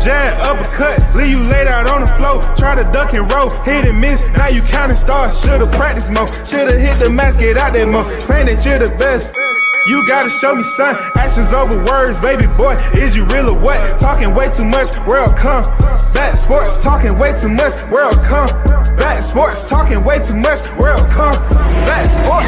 jab, uppercut, leave you laid out on the floor. Try to duck and roll, hit and miss, now you counting stars. Should've practiced more, should've hit the mask, get out there more. Claim that you're the best. You gotta show me, son. Actions over words, baby boy. Is you real or what? Talking way too much, world come. Back sports, talking way too much, world come. Back sports, talking way too much, world come. Back sports,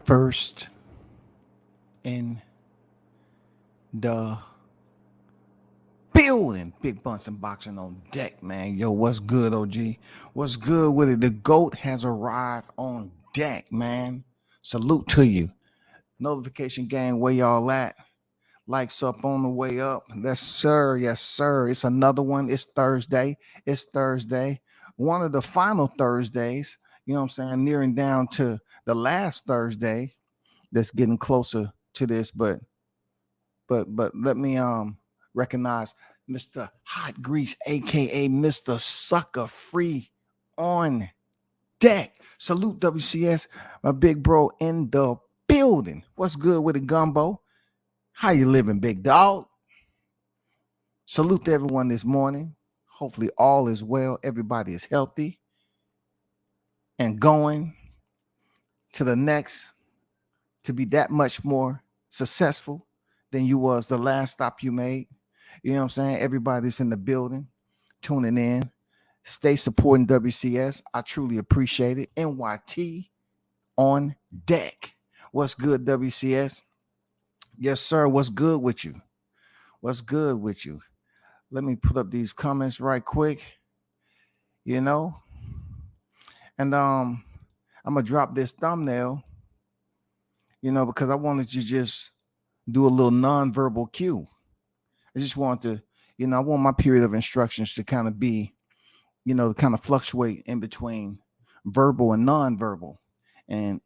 First in the building, Big Bunch and Boxing on deck, man. Yo, what's good, OG? What's good with it? The GOAT has arrived on deck, man. Salute to you. Notification gang, where y'all at? Likes up on the way up. Yes, sir. Yes, sir. It's another one. It's Thursday. It's Thursday. One of the final Thursdays, you know what I'm saying? Nearing down to the last Thursday. That's getting closer to this, but let me recognize Mr. Hot Grease, aka Mr. Sucker Free on deck. Salute WCS, my big bro in the building. What's good with the gumbo? How you living, big dog? Salute to everyone this morning. Hopefully all is well. Everybody is healthy and going to the next to be that much more successful than you was the last stop you made. You know what I'm saying? Everybody's in the building, tuning in. Stay supporting WCS. I truly appreciate it. NYT on deck. What's good, WCS? Yes, sir. What's good with you? What's good with you? Let me put up these comments right quick. You know, and I'm gonna drop this thumbnail. You know, because I wanted to just do a little nonverbal cue. I just want to, you know, I want my period of instructions to kind of be, you know, kind of fluctuate in between verbal and nonverbal, and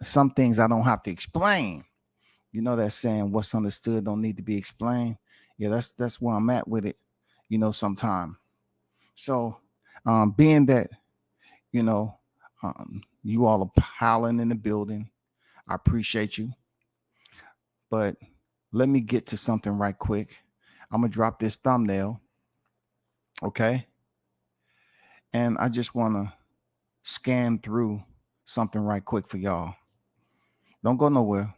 some things I don't have to explain. You know that saying, "What's understood don't need to be explained." Yeah, that's where I'm at with it. You know, sometime. So, being that, you know, you all are piling in the building, I appreciate you. But let me get to something right quick. I'm going to drop this thumbnail. Okay. And I just want to scan through something right quick for y'all. Don't go nowhere.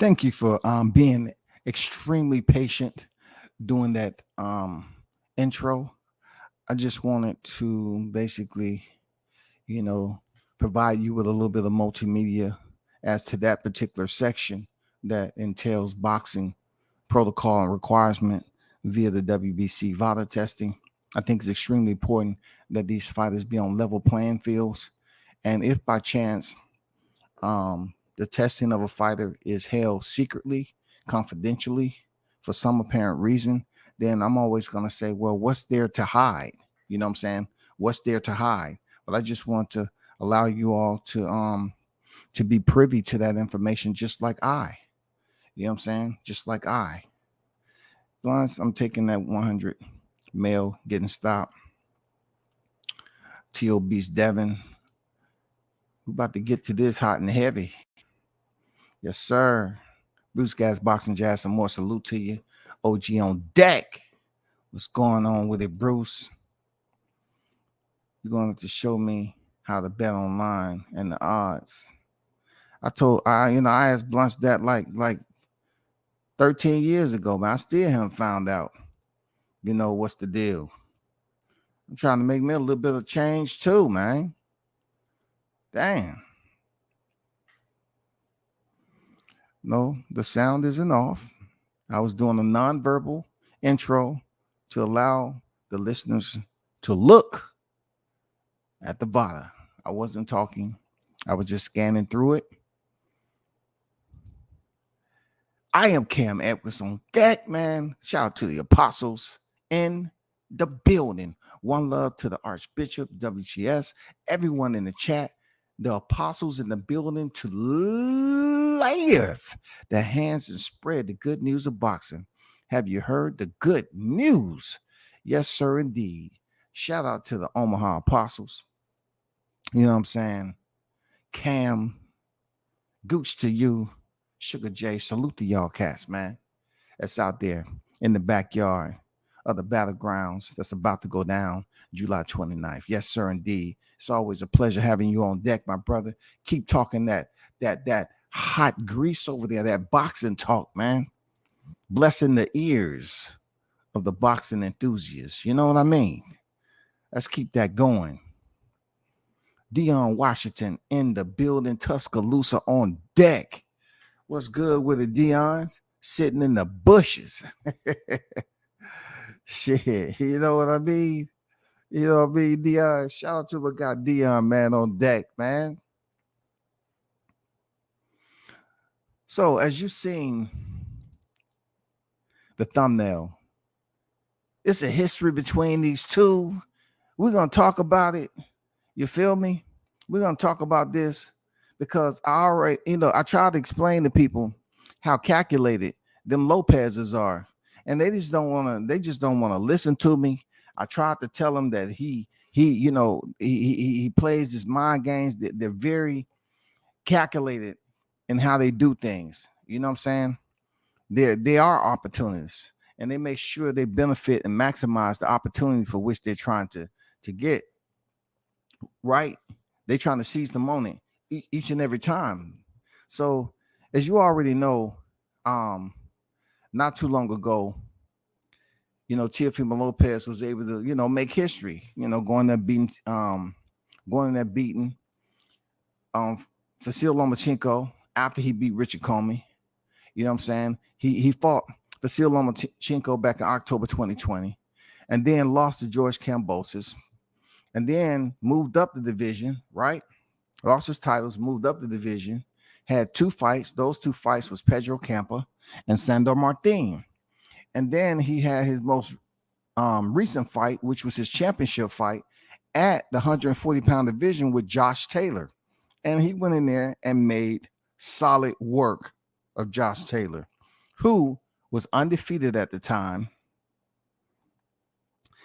Thank you for being extremely patient doing that intro. I just wanted to basically, you know, provide you with a little bit of multimedia as to that particular section that entails boxing protocol and requirement via the WBC VADA testing. I think it's extremely important that these fighters be on level playing fields. And if by chance the testing of a fighter is held secretly, confidentially, for some apparent reason, then I'm always going to say, well, what's there to hide? You know what I'm saying? What's there to hide? But I just want to allow you all to be privy to that information, just like I. You know what I'm saying? Just like I. Once I'm taking that 100 male getting stopped. TOB's Devin. We're about to get to this hot and heavy. Yes, sir. Bruce Gas Boxing Jazz, some more salute to you. OG on deck. What's going on with it, Bruce? You're going to show me how to bet online and the odds. I asked Blunt that like 13 years ago, man. I still haven't found out, what's the deal. I'm trying to make me a little bit of change too, man. Damn. No, the sound isn't off. I was doing a nonverbal intro to allow the listeners to look at the VADA. I wasn't talking. I was just scanning through it. I am Cam Edwards on deck, man. Shout out to the apostles in the building. One love to the Archbishop, WGS, everyone in the chat, the apostles in the building to live the hands and spread the good news of boxing. Have you heard the good news? Yes, sir, indeed. Shout out to the Omaha apostles. You know what I'm saying? Cam, Gooch to you, Sugar J, salute to y'all cats, man. That's out there in the backyard of the battlegrounds that's about to go down July 29th. Yes, sir, indeed. It's always a pleasure having you on deck, my brother. Keep talking that hot grease over there, that boxing talk, man. Blessing the ears of the boxing enthusiasts. You know what I mean? Let's keep that going. Dion Washington in the building, Tuscaloosa on deck. What's good with it, Dion? Sitting in the bushes. Shit, you know what I mean? You know what I mean, Dion? Shout out to my guy Dion, man, on deck, man. So, as you've seen the thumbnail, it's a history between these two. We're going to talk about it. You feel me? We're going to talk about this because I try to explain to people how calculated them Lopez's are. And they just don't want to listen to me. I tried to tell them that he plays his mind games. They're very calculated in how they do things. You know what I'm saying? They are opportunists, and they make sure they benefit and maximize the opportunity for which they're trying to get. Right? They're trying to seize the moment each and every time. So, as you already know, not too long ago, Teofimo Lopez was able to, make history, going there beating Vasyl Lomachenko after he beat Richard Comey. You know what I'm saying? He fought Vasyl Lomachenko back in October 2020 and then lost to George Kambosos and then moved up the division, right? Lost his titles, moved up the division, had 2 fights. Those 2 fights was Pedro Campa and Sandor Martin. And then he had his most recent fight, which was his championship fight at the 140-pound division with Josh Taylor. And he went in there and made solid work of Josh Taylor, who was undefeated at the time.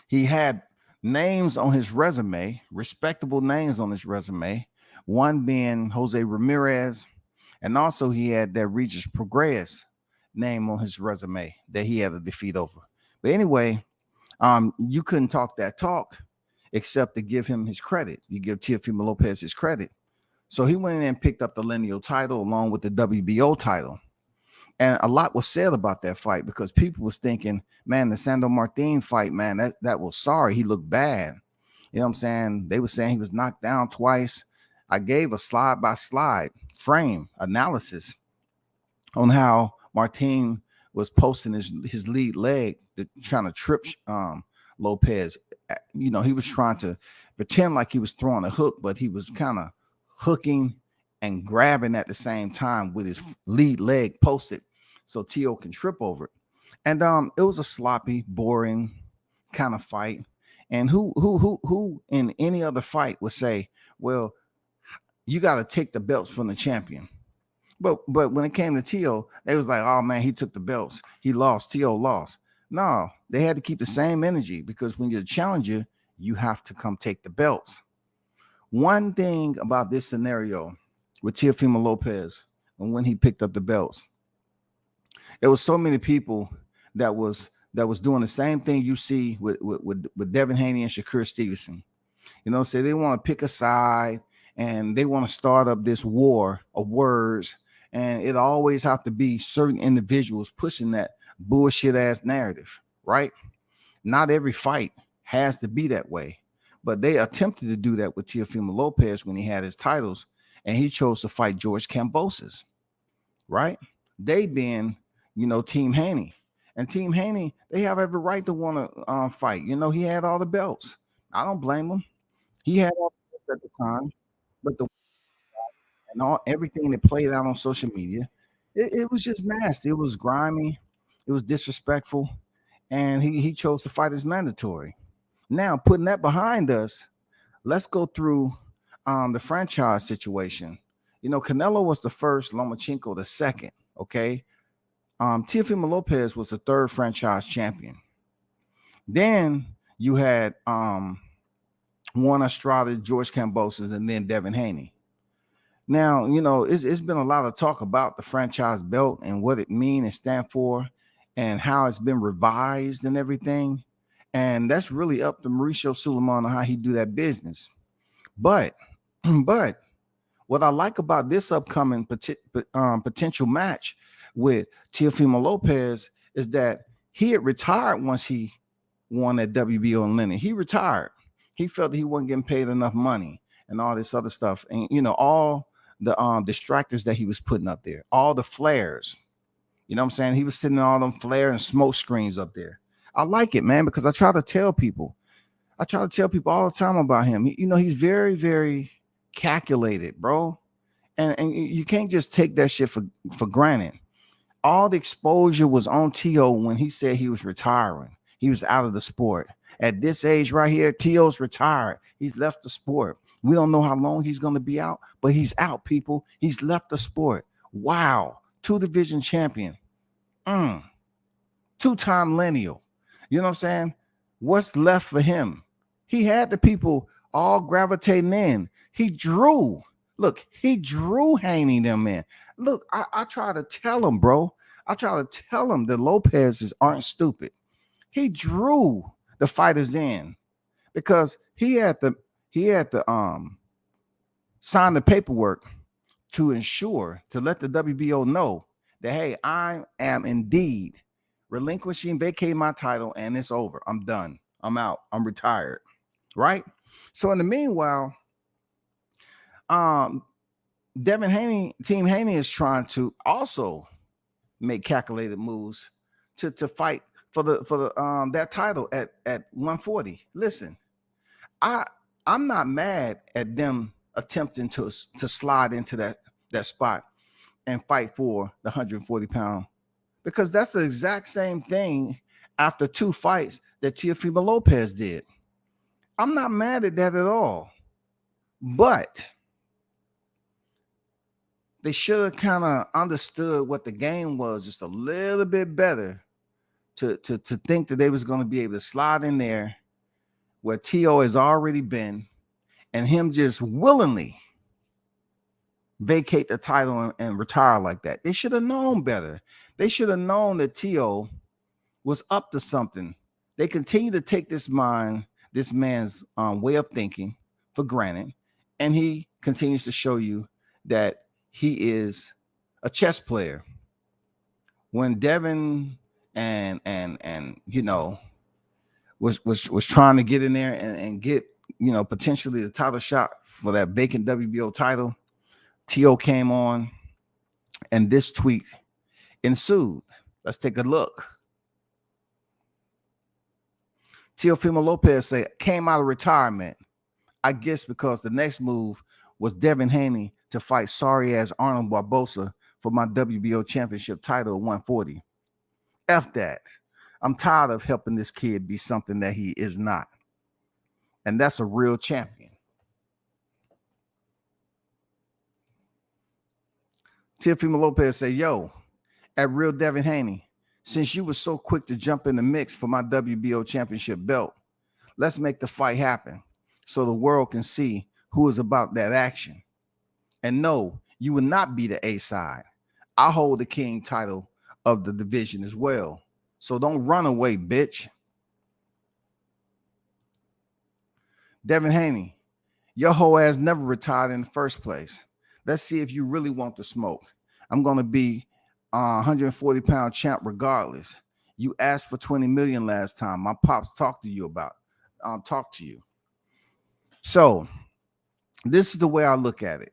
He had names on his resume, respectable names on his resume, one being Jose Ramirez, and also he had that Regis Prograis name on his resume that he had a defeat over. But anyway, you couldn't talk that talk except to give him his credit. You give Teofimo Lopez his credit. So he went in and picked up the lineal title along with the WBO title. And a lot was said about that fight because people was thinking, man, the Sandor Martin fight, man, that was sorry. He looked bad. You know what I'm saying? They were saying he was knocked down twice. I gave a slide by slide frame analysis on how Martin was posting his lead leg, trying to trip Lopez. You know, he was trying to pretend like he was throwing a hook, but he was kind of hooking and grabbing at the same time with his lead leg posted so Tio can trip over it. And it was a sloppy, boring kind of fight. And who in any other fight would say, well, you got to take the belts from the champion. But when it came to Tio, they was like, oh man, he took the belts. He lost. Tio lost. No, they had to keep the same energy because when you're a challenger, you have to come take the belts. One thing about this scenario with Teofimo Lopez and when he picked up the belts, there was so many people that was doing the same thing you see with Devin Haney and Shakur Stevenson. You know, say they want to pick a side and they want to start up this war of words, and it always have to be certain individuals pushing that bullshit ass narrative, right? Not every fight has to be that way, but they attempted to do that with Teofimo Lopez when he had his titles, and he chose to fight George Kambosos, right? They being, you know, Team Haney. And Team Haney, they have every right to want to fight. You know, he had all the belts. I don't blame him. He had all the belts at the time, but everything that played out on social media, it was just nasty. It was grimy. It was disrespectful. And he chose to fight as mandatory. Now, putting that behind us, let's go through the franchise situation. You know, Canelo was the first, Lomachenko the second, okay? Teofimo Lopez was the third franchise champion. Then you had Juan Estrada, George Kambosos, and then Devin Haney. Now, you know, it's been a lot of talk about the franchise belt and what it means and stand for and how it's been revised and everything. And that's really up to Mauricio Suleiman on how he do that business. But what I like about this upcoming potential match with Teofimo Lopez is that he had retired once he won that WBO in London. He retired. He felt that he wasn't getting paid enough money and all this other stuff. And, you know, all the distractors that he was putting up there, all the flares. You know what I'm saying? He was sitting all them flare and smoke screens up there. I like it, man, because I try to tell people all the time about him. You know, he's very, very calculated, bro. And you can't just take that shit for granted. All the exposure was on Tio when he said he was retiring. He was out of the sport. At this age right here, Tio's retired. He's left the sport. We don't know how long he's going to be out, but he's out, people. He's left the sport. Wow. 2-division champion. Two-time lineal. You know what I'm saying? What's left for him? He had the people all gravitating in. He drew Haney them in. Look, I try to tell him, bro. I try to tell him that Lopez's aren't stupid. He drew the fighters in because he had to sign the paperwork to ensure, to let the WBO know that, hey, I am indeed relinquishing, vacating my title, and it's over. I'm done. I'm out. I'm retired. Right? So in the meanwhile, Devin Haney, Team Haney is trying to also make calculated moves to fight for the that title at 140. Listen, I'm not mad at them attempting to slide into that spot and fight for the 140-pound, because that's the exact same thing after 2 fights that Teofimo Lopez did. I'm not mad at that at all, but they should have kind of understood what the game was just a little bit better to think that they was going to be able to slide in there where Tio has already been and him just willingly vacate the title and retire like that. They should have known better. They should have known that Tio was up to something. They continue to take this man's way of thinking for granted, and he continues to show you that he is a chess player. when Devin and was trying to get in there and get potentially the title shot for that vacant WBO title, T.O. came on and this tweet ensued. Let's take a look. Teofimo Lopez said, came out of retirement, I guess because the next move was Devin Haney to fight sorry ass Arnold Barbosa for my WBO championship title at 140. F that. I'm tired of helping this kid be something that he is not. And that's a real champion. Teofimo Lopez said, yo, at Real Devin Haney, since you were so quick to jump in the mix for my WBO championship belt, let's make the fight happen so the world can see who is about that action. And no, you will not be the A side. I hold the king title of the division as well. So don't run away, bitch. Devin Haney, your whole ass never retired in the first place. Let's see if you really want the smoke. I'm going to be 140-pound champ regardless. You asked for 20 million last time. My pops talked to you about. Talk to you. So this is the way I look at it.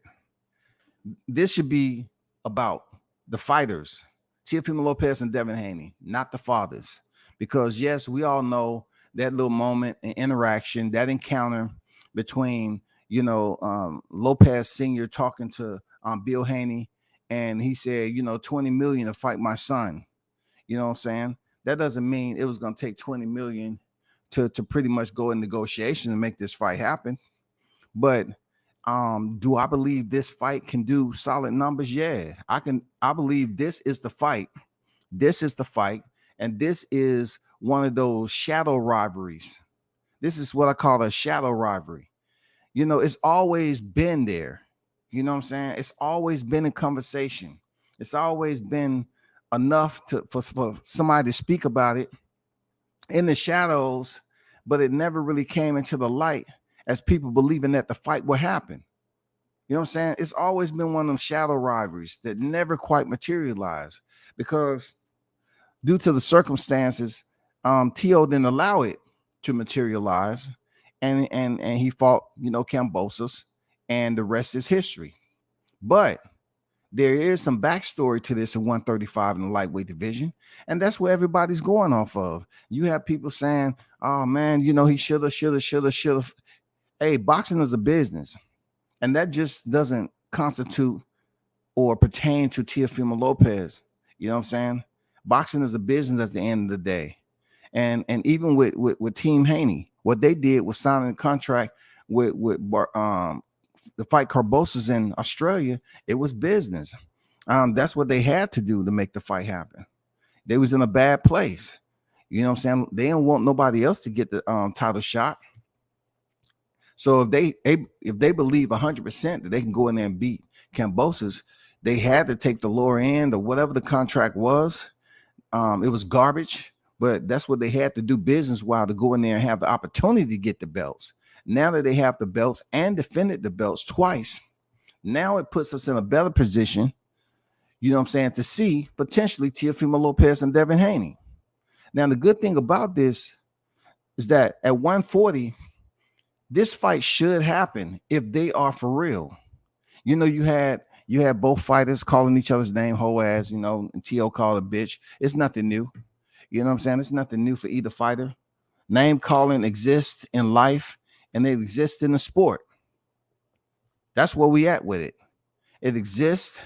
This should be about the fighters, Teofimo Lopez and Devin Haney, not the fathers. Because yes, we all know that little moment and interaction, that encounter between, Lopez Sr. talking to Bill Haney, and he said, 20 million to fight my son. You know what I'm saying? That doesn't mean it was going to take 20 million to pretty much go in negotiations and make this fight happen. But do I believe this fight can do solid numbers? Yeah, I believe this is the fight. This is the fight. And this is one of those shadow rivalries. This is what I call a shadow rivalry. It's always been there. You know what I'm saying? It's always been in conversation. It's always been enough for somebody to speak about it in the shadows, but it never really came into the light as people believing that the fight will happen. You know what I'm saying? It's always been one of them shadow rivalries that never quite materialized because due to the circumstances, T.O. didn't allow it to materialize. And he fought, Kambosos, and the rest is history. But there is some backstory to this in 135 in the lightweight division, and that's where everybody's going off of. You have people saying, oh, man, he should have. Hey, boxing is a business, and that just doesn't constitute or pertain to Teofimo Lopez. You know what I'm saying? Boxing is a business at the end of the day. And even with Team Haney, what they did was signing a contract with the fight Barbosa's in Australia. It was business. That's what they had to do to make the fight happen. They was in a bad place. You know what I'm saying? They didn't want nobody else to get the title shot. So if they believe 100% that they can go in there and beat Kambosos, they had to take the lower end or whatever the contract was. It was garbage. But that's what they had to do business-wise, to go in there and have the opportunity to get the belts. Now that they have the belts and defended the belts twice, now it puts us in a better position, to see potentially Teofimo Lopez and Devin Haney. Now, the good thing about this is that at 140, this fight should happen if they are for real. You had both fighters calling each other's name, whole ass, and T.O. called a bitch. It's nothing new. You know what I'm saying? It's nothing new for either fighter. Name calling exists in life and it exists in the sport. That's where we at with it. It exists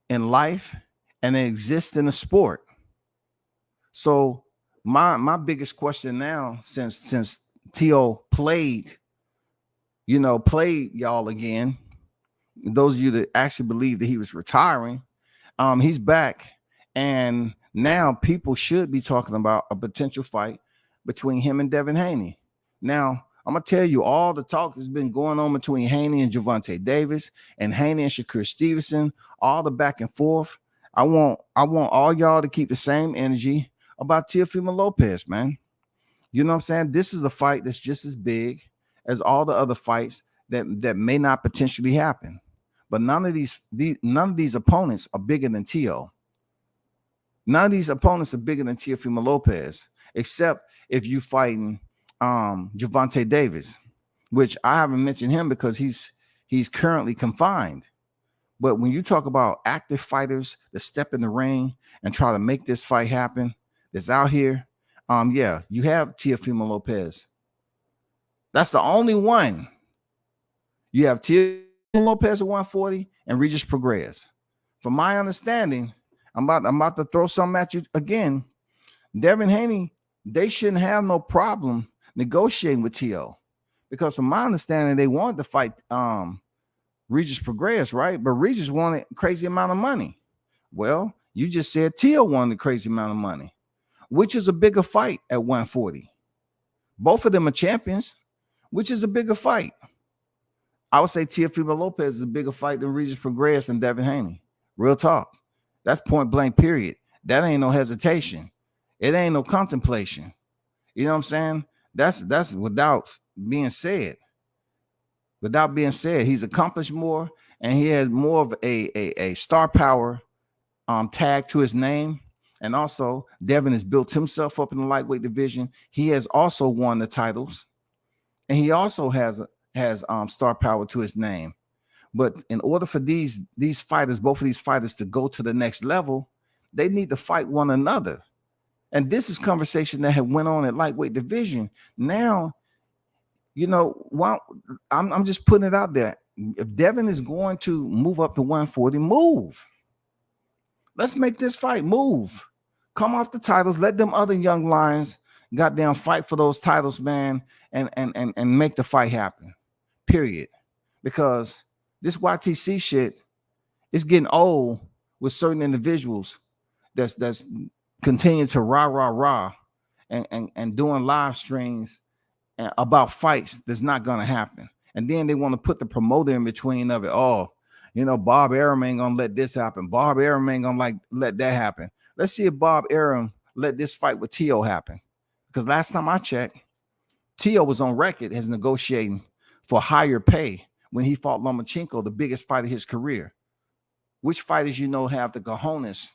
in life and it exists in the sport. So my biggest question now, since T.O. played y'all again, those of you that actually believe that he was retiring, he's back. And now people should be talking about a potential fight between him and Devin Haney. Now, I'm going to tell you, all the talk that's been going on between Haney and Gervonta Davis and Haney and Shakur Stevenson, all the back and forth. I want all y'all to keep the same energy about Teofimo Lopez, man. You know what I'm saying? This is a fight that's just as big as all the other fights that may not potentially happen. But none of these opponents are bigger than T.O. None of these opponents are bigger than Teofimo Lopez, except if you fighting Gervonta Davis, which I haven't mentioned him because he's currently confined. But when you talk about active fighters that step in the ring and try to make this fight happen, that's out here, yeah, you have Teofimo Lopez. That's the only one. You have Teofimo Lopez at 140 and Regis Prograis. From my understanding, I'm about to throw something at you again. Devin Haney, they shouldn't have no problem negotiating with Teo, because from my understanding, they wanted to fight Regis Prograis, right? But Regis wanted a crazy amount of money. Well, you just said Teo wanted a crazy amount of money. Which is a bigger fight at 140? Both of them are champions. Which is a bigger fight? I would say Teofimo Lopez is a bigger fight than Regis Prograis and Devin Haney. Real talk. That's point blank, period. That ain't no hesitation. It ain't no contemplation. You know what I'm saying? That's without being said. Without being said, he's accomplished more, and he has more of a star power tag to his name. And also, Devin has built himself up in the lightweight division. He has also won the titles, and he also has star power to his name. But in order for these fighters, both of these fighters, to go to the next level, they need to fight one another. And this is conversation that had went on at lightweight division. Now, you know, I'm just putting it out there. If Devin is going to move up to 140, move. Let's make this fight move. Come off the titles. Let them other young lions goddamn fight for those titles, man, and make the fight happen. Period. Because this YTC shit is getting old with certain individuals that's continuing to rah and doing live streams about fights that's not gonna happen. And then they want to put the promoter in between of it. Oh, you know, Bob Arum ain't gonna let this happen. Bob Arum ain't gonna let that happen. Let's see if Bob Arum let this fight with Teo happen. Because last time I checked, Teo was on record as negotiating for higher pay when he fought Lomachenko, the biggest fight of his career. Which fighters you know have the cojones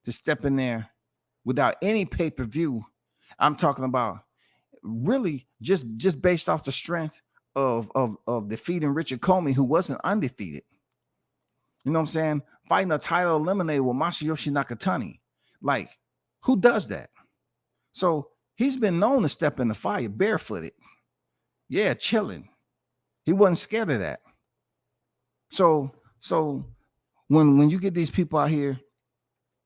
to step in there without any pay-per-view? I'm talking about really just based off the strength of defeating Richard Comey, who wasn't undefeated. You know what I'm saying? Fighting a title eliminator with Masayoshi Nakatani. Like, who does that? So he's been known to step in the fire barefooted. Yeah, chilling. He wasn't scared of that. So when you get these people out here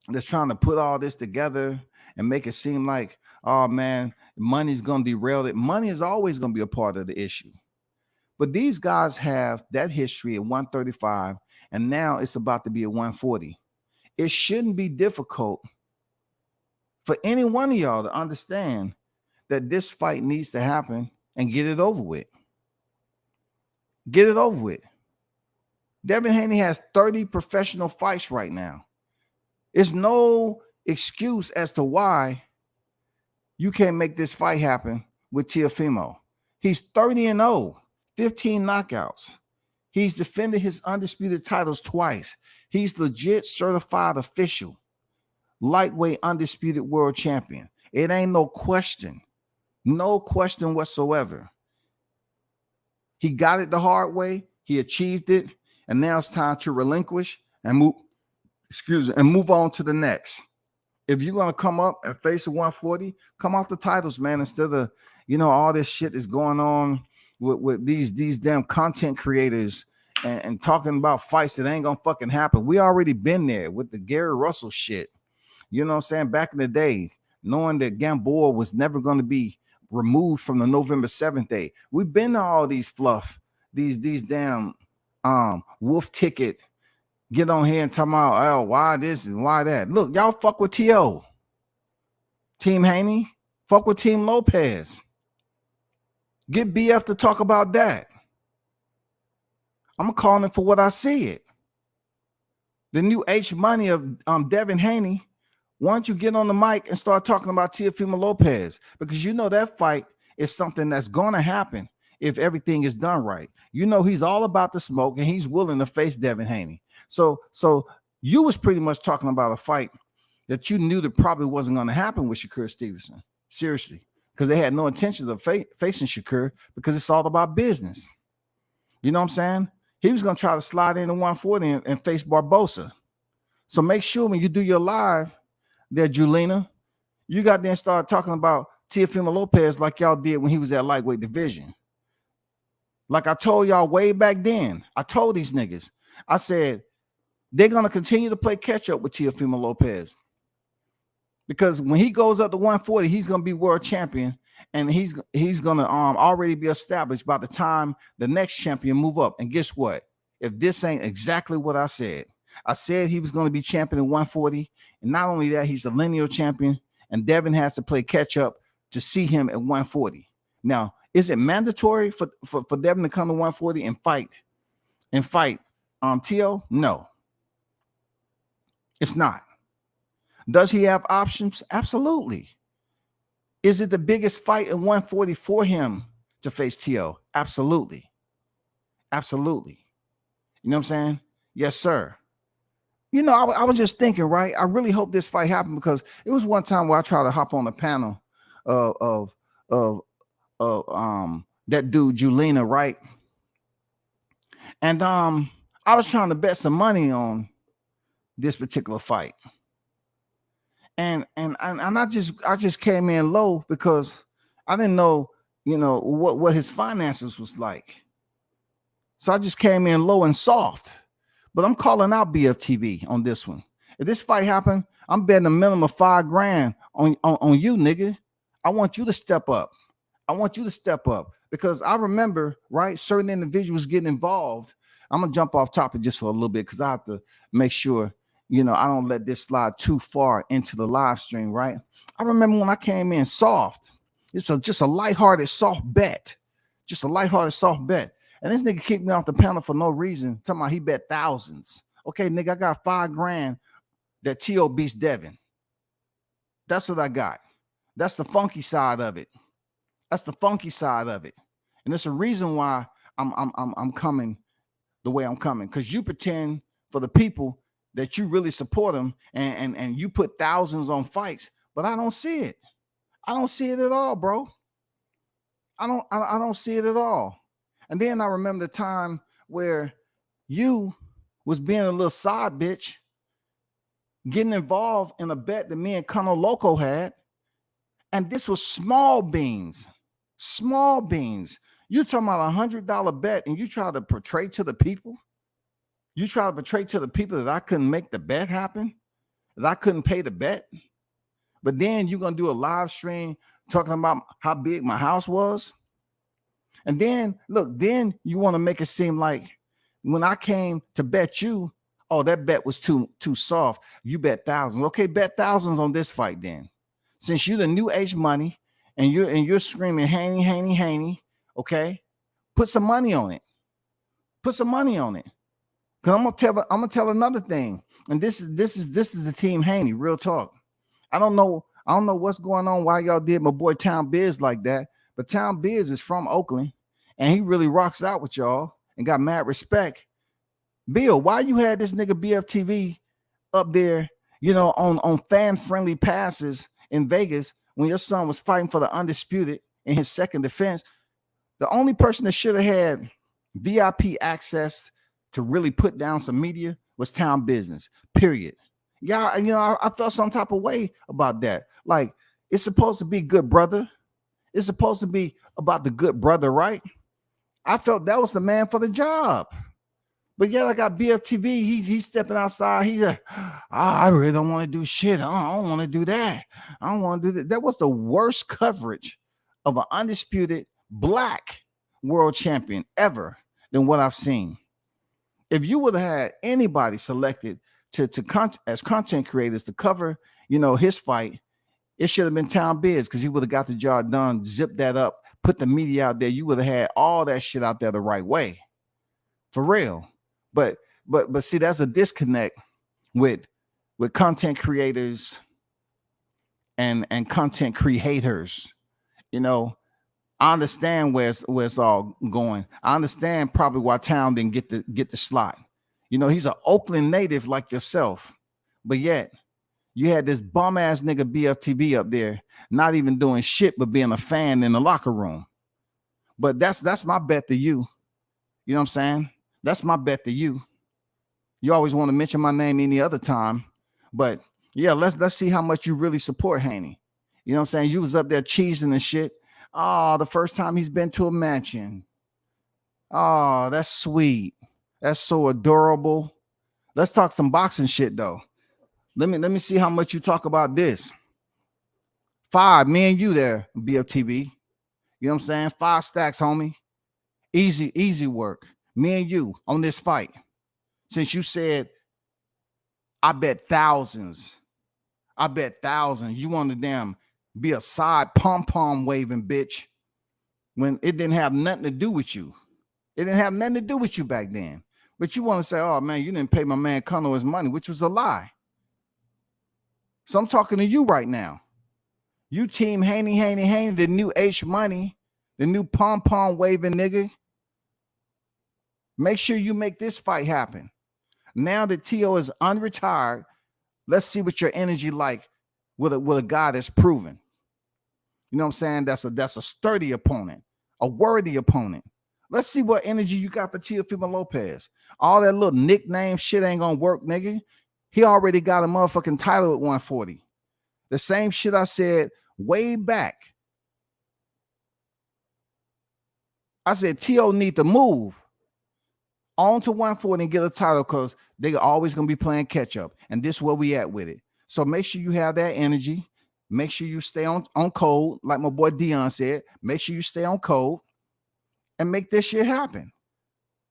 that's trying to put all this together and make it seem like, oh man, money's going to derail it. Money is always going to be a part of the issue. But these guys have that history at 135, and now it's about to be at 140. It shouldn't be difficult for any one of y'all to understand that this fight needs to happen and get it over with. Get it over with. Devin Haney has 30 professional fights right now. There's no excuse as to why you can't make this fight happen with Teofimo. He's 30-0, 15 knockouts. He's defended his undisputed titles twice. He's legit certified official, lightweight undisputed world champion. It ain't no question whatsoever. He got it the hard way. He achieved it. And now it's time to relinquish and move on to the next. If you're going to come up and face a 140, come off the titles, man, instead of, you know, all this shit is going on with these damn content creators and talking about fights that ain't going to fucking happen. We already been there with the Gary Russell shit. You know what I'm saying? Back in the day, knowing that Gamboa was never going to be removed from the November 7th day. We've been to all these fluff, these damn wolf ticket, get on here and talk about, oh, why this and why that. Look, y'all fuck with T.O. Team Haney, fuck with Team Lopez. Get BF to talk about that. I'm calling it for what I see it. The new H money of Devin Haney. Why don't you get on the mic and start talking about Teofimo Lopez? Because you know that fight is something that's going to happen if everything is done right. You know he's all about the smoke and he's willing to face Devin Haney. So you was pretty much talking about a fight that you knew that probably wasn't going to happen with Shakur Stevenson. Seriously, because they had no intentions of facing Shakur because it's all about business. You know what I'm saying? He was going to try to slide into 140 and face Barbosa. So make sure when you do your live there, Julina, you got there and start talking about Teofimo Lopez like y'all did when he was at lightweight division. Like I told y'all way back then, I told these niggas, I said, they're going to continue to play catch up with Teofimo Lopez. Because when he goes up to 140, he's going to be world champion, and he's going to already be established by the time the next champion move up. And guess what? If this ain't exactly what I said he was going to be champion in 140, and not only that, he's a lineal champion, and Devin has to play catch up to see him at 140. Now, is it mandatory for Devin to come to 140 and fight Teo? No, it's not. Does he have options? Absolutely. Is it the biggest fight in 140 for him to face Teo? Absolutely. Absolutely. You know what I'm saying? Yes, sir. You know, I was just thinking, right? I really hope this fight happened because it was one time where I tried to hop on the panel of that dude Julina, right? And I was trying to bet some money on this particular fight. And I just came in low because I didn't know, you know, what his finances was like. So I just came in low and soft. But I'm calling out BFTV on this one. If this fight happened, I'm betting a minimum of $5,000 on you, nigga. I want you to step up. I want you to step up because I remember, right, certain individuals getting involved. I'm gonna jump off topic just for a little bit because I have to make sure, you know, I don't let this slide too far into the live stream, right? I remember when I came in soft. It's just a lighthearted, soft bet. Just a lighthearted, soft bet. And this nigga kicked me off the panel for no reason. Talking about he bet thousands. Okay, nigga, I got $5,000 that T.O. beats Devin. That's what I got. That's the funky side of it. That's the funky side of it. And it's a reason why I'm coming the way I'm coming. Because you pretend for the people that you really support them and you put thousands on fights, but I don't see it. I don't see it at all, bro. I don't see it at all. And then I remember the time where you was being a little side bitch, getting involved in a bet that me and Colonel Loco had. And this was small beans. Small beans. You talking about $100 bet and you try to portray to the people? You try to portray to the people that I couldn't make the bet happen? That I couldn't pay the bet? But then you're going to do a live stream talking about how big my house was? And then, look, then you want to make it seem like when I came to bet you, oh, that bet was too soft. You bet thousands. Okay, bet thousands on this fight then. Since you're the new age money and you're screaming Haney, Haney, Haney, okay, put some money on it. Put some money on it. Because I'm gonna tell another thing. And this is the team Haney, real talk. I don't know what's going on, why y'all did my boy Town Biz like that. But Town Biz is from Oakland, and he really rocks out with y'all and got mad respect. Bill, why you had this nigga BFTV up there, you know, on fan-friendly passes in Vegas when your son was fighting for the undisputed in his second defense? The only person that should have had VIP access to really put down some media was Town Business, period. Yeah, you know, I felt some type of way about that. Like, it's supposed to be good brother. It's supposed to be about the good brother, right? I felt that was the man for the job. But yet I got BFTV. He's stepping outside. He's like, I really don't want to do shit. I don't want to do that. I don't want to do that. That was the worst coverage of an undisputed black world champion ever than what I've seen. If you would have had anybody selected as content creators to cover, you know, his fight, it should have been Town Biz because he would have got the job done, zipped that up, put the media out there. You would have had all that shit out there the right way, for real. But see, that's a disconnect with content creators and content creators. You know, I understand where it's all going. I understand probably why Town didn't get the slot. You know, he's an Oakland native like yourself, but yet You had this bum ass nigga BFTB up there, not even doing shit but being a fan in the locker room. But that's my bet to you. You know what I'm saying? That's my bet to you. You always want to mention my name any other time, but yeah, let's see how much you really support Haney. You know what I'm saying? You was up there cheesing and shit. Oh, the first time he's been to a mansion. Oh, that's sweet. That's so adorable. Let's talk some boxing shit though. Let me see how much you talk about this. 5, me and you there, BFTB. You know what I'm saying? 5 stacks, homie. Easy work. Me and you on this fight. Since you said, I bet thousands. I bet thousands. You want to damn be a side pom-pom waving bitch when it didn't have nothing to do with you. It didn't have nothing to do with you back then. But you want to say, oh man, you didn't pay my man Connor his money, which was a lie. So I'm talking to you right now. You team Haney, the new H Money, the new pom-pom waving nigga. Make sure you make this fight happen. Now that Teo is unretired, let's see what your energy like with a guy that's proven. You know what I'm saying? That's a sturdy opponent, a worthy opponent. Let's see what energy you got for Teofimo Lopez. All that little nickname shit ain't gonna work, nigga. He already got a motherfucking title at 140. The same shit I said way back. I said Teo need to move on to 140 and get a title because they're always going to be playing catch up. And this is where we at with it. So make sure you have that energy. Make sure you stay on code. Like my boy Dion said, make sure you stay on code and make this shit happen.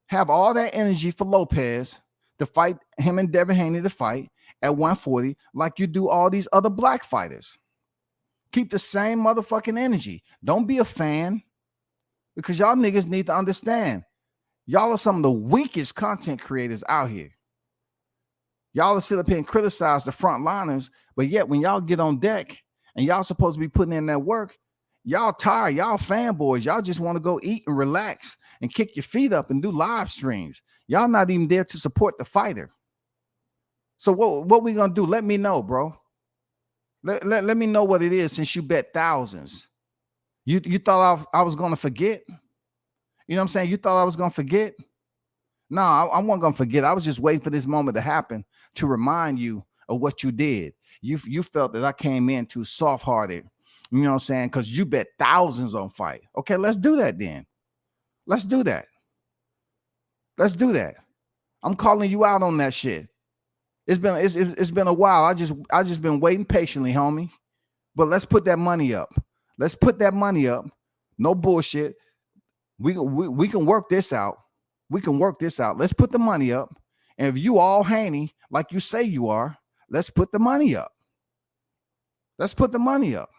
Have all that energy for Lopez to fight him and Devin Haney to fight at 140 like you do all these other black fighters. Keep the same motherfucking energy. Don't be a fan because y'all niggas need to understand. Y'all are some of the weakest content creators out here. Y'all are sit up here and criticize the frontliners, but yet when y'all get on deck and y'all supposed to be putting in that work, y'all tired, y'all fanboys, y'all just want to go eat and relax and kick your feet up and do live streams. Y'all not even there to support the fighter. So what we gonna do? Let me know, bro. Let me know what it is since you bet thousands. You thought I was gonna forget? You know what I'm saying? You thought I was going to forget? No, I wasn't going to forget. I was just waiting for this moment to happen to remind you of what you did. You felt that I came in too soft-hearted. You know what I'm saying? Because you bet thousands on fight. Okay, let's do that then. Let's do that. Let's do that. I'm calling you out on that shit. It's been a while. I just been waiting patiently, homie. But let's put that money up. Let's put that money up. No bullshit. We can work this out. We can work this out. Let's put the money up. And if you all Haney, like you say you are, let's put the money up. Let's put the money up.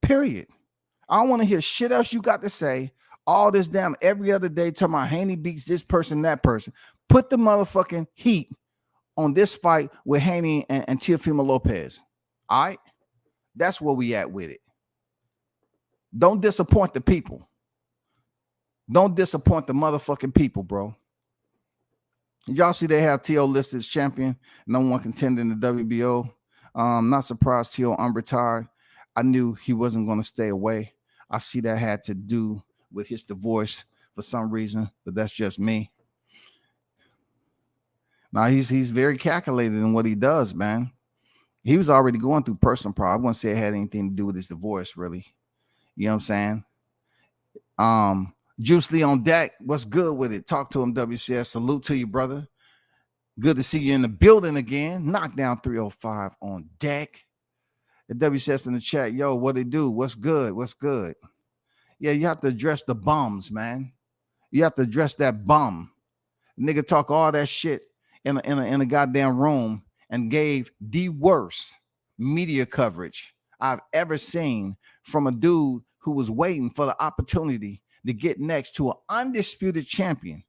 Period. I don't want to hear shit else you got to say. All this damn every other day talking about Haney beats this person, that person. Put the motherfucking heat on this fight with Haney and Teofimo Lopez. All right? That's where we at with it. Don't disappoint the people. Don't disappoint the motherfucking people, bro. Y'all see they have T.O. listed as champion, no one contender in the WBO. Not surprised T.O. unretired. I knew he wasn't going to stay away. I see that had to do with his divorce for some reason, but that's just me. Now he's very calculated in what he does, man. He was already going through personal problems. I wouldn't say it had anything to do with his divorce, really. You know what I'm saying? Juice Lee on deck. What's good with it? Talk to him, WCS. Salute to you, brother. Good to see you in the building again. Knockdown 305 on deck. The WCS in the chat. Yo, what it do? What's good? What's good? Yeah, you have to address the bums, man. You have to address that bum. Nigga talk all that shit in a goddamn room and gave the worst media coverage I've ever seen from a dude who was waiting for the opportunity to get next to an undisputed champion.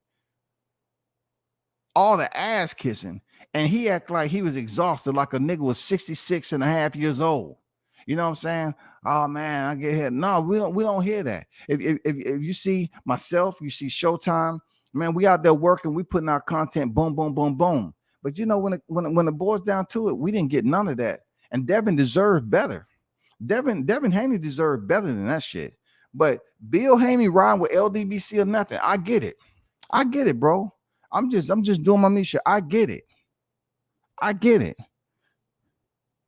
All the ass kissing. And he act like he was exhausted, like a nigga was 66 and a half years old. You know what I'm saying? Oh man, I get here. No, we don't hear that. If you see myself, you see Showtime, man, we out there working, we putting our content, boom, boom, boom, boom. But you know, when it boils down to it, we didn't get none of that. And Devin deserved better. Devin Haney deserved better than that shit. But Bill Haney riding with LDBC or nothing. I get it. I get it, bro. I'm just doing my me shit. I get it. I get it.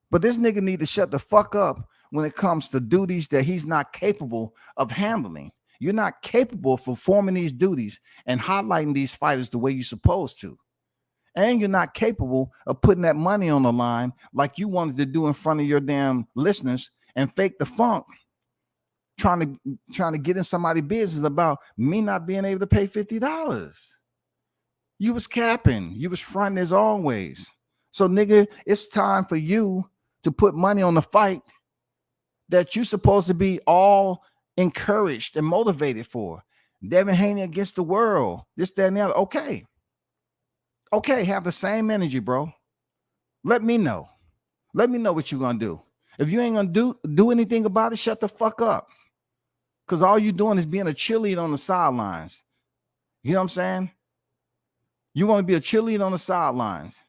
But this nigga need to shut the fuck up when it comes to duties that he's not capable of handling. You're not capable of performing these duties and highlighting these fighters the way you're supposed to. And you're not capable of putting that money on the line like you wanted to do in front of your damn listeners and fake the funk, trying to get in somebody's business about me not being able to pay $50. You was capping. You was fronting as always. So, nigga, it's time for you to put money on the fight that you're supposed to be all encouraged and motivated for. Devin Haney against the world. This, that, and the other. Okay. Okay, have the same energy, bro. Let me know. Let me know what you're going to do. If you ain't going to do anything about it, shut the fuck up. Because all you're doing is being a cheerleader on the sidelines. You know what I'm saying? You want to be a cheerleader on the sidelines.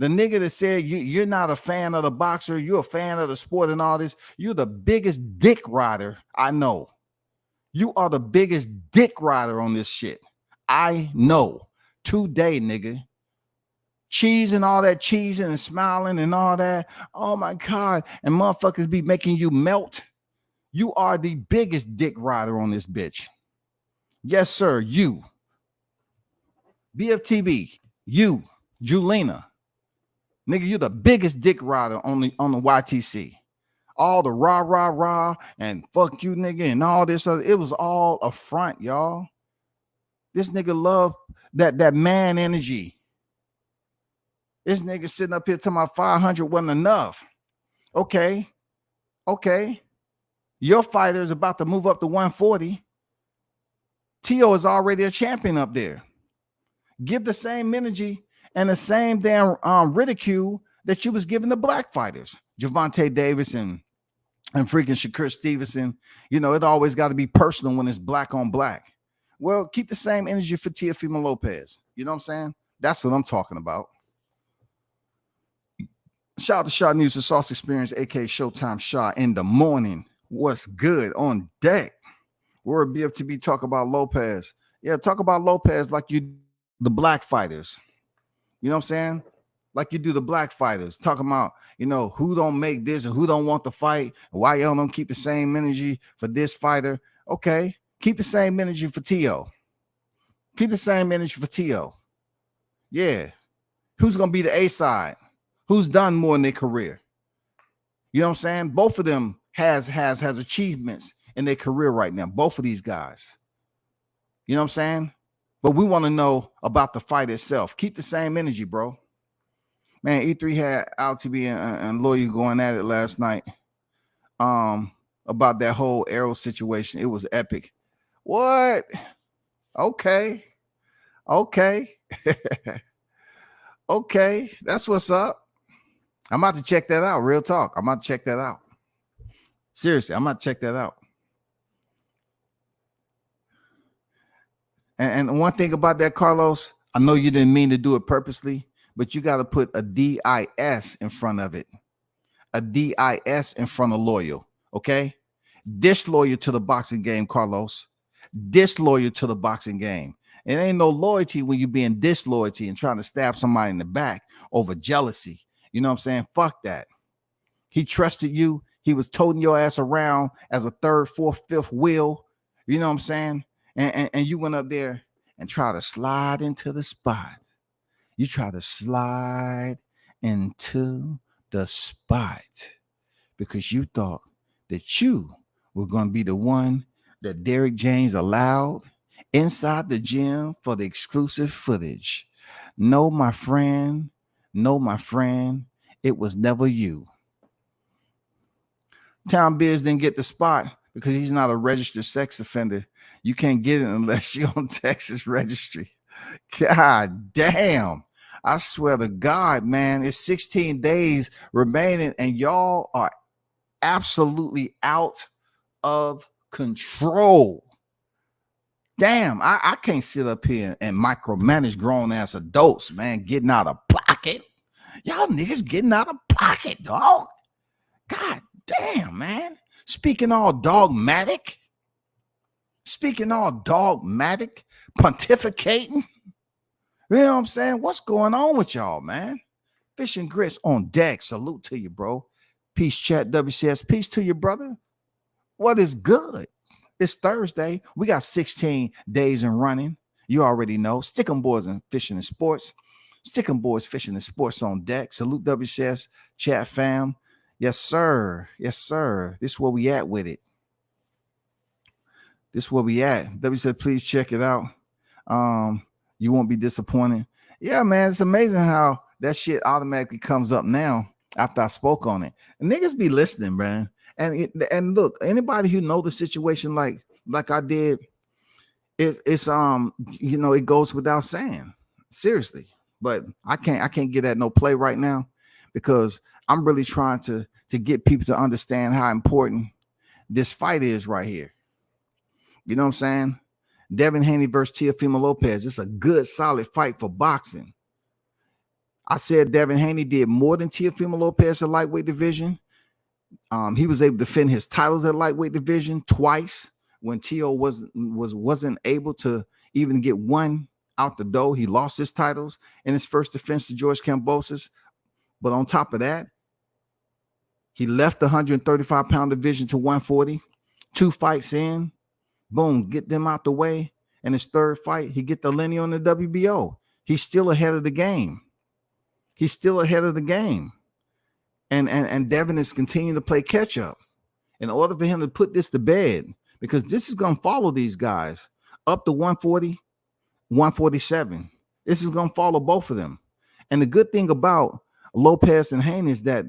The nigga that said you're not a fan of the boxer, you're a fan of the sport and all this, you're the biggest dick rider I know. You are the biggest dick rider on this shit. I know. Today, nigga. Cheese and all that cheesing and smiling and all that. Oh my God. And motherfuckers be making you melt. You are the biggest dick rider on this bitch. Yes, sir. You. BFTB. You. Julina. Nigga, you're the biggest dick rider on the YTC. All the rah, rah, rah, and fuck you, nigga, and all this other. It was all a front, y'all. This nigga love that man energy. This nigga sitting up here talking about 500 wasn't enough. Okay. Your fighter is about to move up to 140. Tio is already a champion up there. Give the same energy and the same damn ridicule that you was giving the black fighters. Gervonta Davis and freaking Shakur Stevenson. You know, it always got to be personal when it's black on black. Well, keep the same energy for Teofimo Lopez. You know what I'm saying? That's what I'm talking about. Shout out to Shaw News, the Sauce Experience, aka Showtime Shaw in the morning. What's good on deck? We're BFTB talk about Lopez. Yeah, talk about Lopez like you the black fighters. You know what I'm saying? Like you do the black fighters. Talking about, you know, who don't make this and who don't want to fight. Why y'all don't keep the same energy for this fighter? Okay. Keep the same energy for Tio. Keep the same energy for Tio. Yeah. Who's going to be the A side? Who's done more in their career? You know what I'm saying? Both of them has achievements in their career right now. Both of these guys. You know what I'm saying? But we want to know about the fight itself. Keep the same energy, bro. Man, E3 had LTB and Lawyer going at it last night about that whole Arrow situation. It was epic. What? Okay. Okay, that's what's up. I'm about to check that out. Real talk. I'm about to check that out. Seriously, I'm about to check that out. And one thing about that, Carlos, I know you didn't mean to do it purposely, but you got to put a DIS in front of it. A DIS in front of loyal. Okay? Disloyal to the boxing game, Carlos. Disloyal to the boxing game. It ain't no loyalty when you're being disloyalty and trying to stab somebody in the back over jealousy. You know what I'm saying? Fuck that. He trusted you. He was toting your ass around as a third, fourth, fifth wheel. You know what I'm saying? And you went up there and tried to slide into the spot. You try to slide into the spot because you thought that you were going to be the one that Derrick James allowed inside the gym for the exclusive footage. No, my friend. No, my friend. It was never you. Tom Biz didn't get the spot because he's not a registered sex offender. You can't get it unless you're on Texas registry. God damn. I swear to God, man, it's 16 days remaining and y'all are absolutely out of control. Damn, I can't sit up here and micromanage grown ass adults, man, getting out of pocket. Y'all niggas getting out of pocket, dog. God damn, man. Speaking all dogmatic, pontificating. You know what I'm saying? What's going on with y'all, man? Fish and grits on deck. Salute to you, bro. Peace chat, WCS. Peace to you, brother. What is good? It's Thursday. We got 16 days in running. You already know. Stick 'em boys and fishing and sports. Stick 'em boys fishing and sports on deck. Salute WCS chat fam. Yes, sir. Yes, sir. This is where we at with it. This is where we at. WCS, please check it out. You won't be disappointed. Yeah, man. It's amazing how that shit automatically comes up now after I spoke on it. And niggas be listening, man. And look, anybody who know the situation like I did, it's you know, it goes without saying. Seriously. But I can't get at no play right now because I'm really trying to get people to understand how important this fight is right here. You know what I'm saying? Devin Haney versus Teofimo Lopez. It's a good, solid fight for boxing. I said Devin Haney did more than Teofimo Lopez in lightweight division. He was able to defend his titles at lightweight division twice when Teo wasn't able to even get one out the door. He lost his titles in his first defense to George Kambosos. But on top of that, he left the 135-pound division to 140. 2 fights in, boom, get them out the way. And his third fight, he get the lineal in the WBO. He's still ahead of the game. And Devin is continuing to play catch up in order for him to put this to bed, because this is going to follow these guys up to 140, 147. This is going to follow both of them. And the good thing about Lopez and Haney is that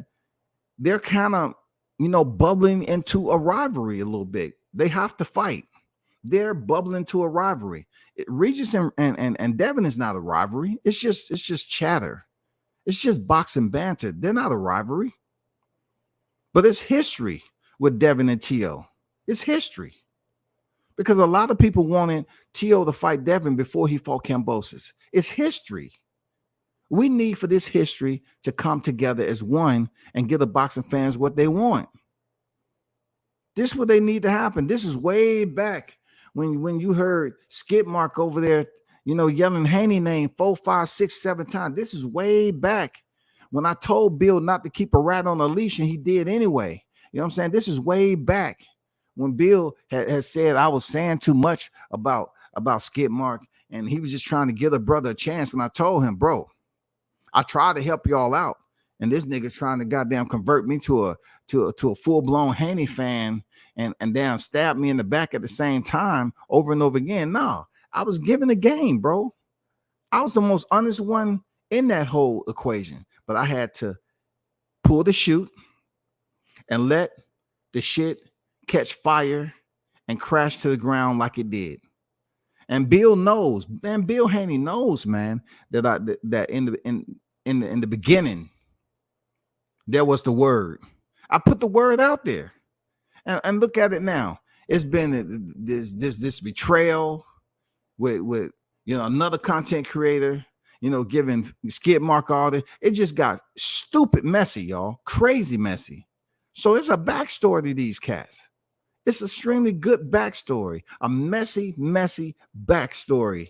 they're kind of, you know, bubbling into a rivalry a little bit. They have to fight. They're bubbling to a rivalry. Regis and Devin is not a rivalry. It's just chatter. It's just boxing banter. They're not a rivalry. But it's history with Devin and Teo. It's history. Because a lot of people wanted Teo to fight Devin before he fought Kambosos. It's history. We need for this history to come together as one and give the boxing fans what they want. This is what they need to happen. This is way back when you heard Skip Mark over there, you know, yelling Haney name 4, 5, 6, 7 times. This is way back when I told Bill not to keep a rat on a leash, and he did anyway. You know what I'm saying? This is way back when Bill had said I was saying too much about Skip Mark, and he was just trying to give a brother a chance. When I told him, bro, I tried to help y'all out, and this nigga's trying to goddamn convert me to a full-blown Haney fan and damn stab me in the back at the same time over and over again. No, I was giving a game, bro. I was the most honest one in that whole equation, but I had to pull the chute and let the shit catch fire and crash to the ground like it did. And Bill knows, man. Bill Haney knows, man, that in the beginning there was the word. I put the word out there, and look at it now. It's been this betrayal with you know, another content creator, you know, giving Skid Mark all this. It just got stupid messy, y'all. Crazy messy. So it's a backstory to these cats. It's extremely good backstory. A messy backstory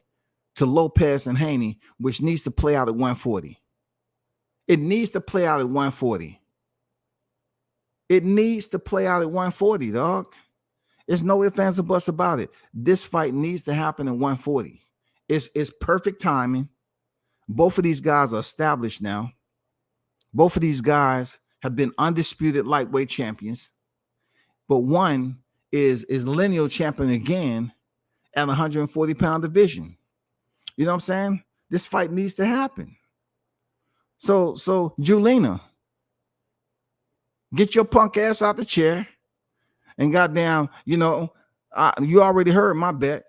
to Lopez and Haney, which needs to play out at 140. It needs to play out at 140. It needs to play out at 140, dog. There's no ifs, ands, or buts about it. This fight needs to happen at 140. It's perfect timing. Both of these guys are established now. Both of these guys have been undisputed lightweight champions. But one is lineal champion again at 140-pound division. You know what I'm saying? This fight needs to happen. So Julina, get your punk ass out the chair and goddamn, you know, you already heard my bet.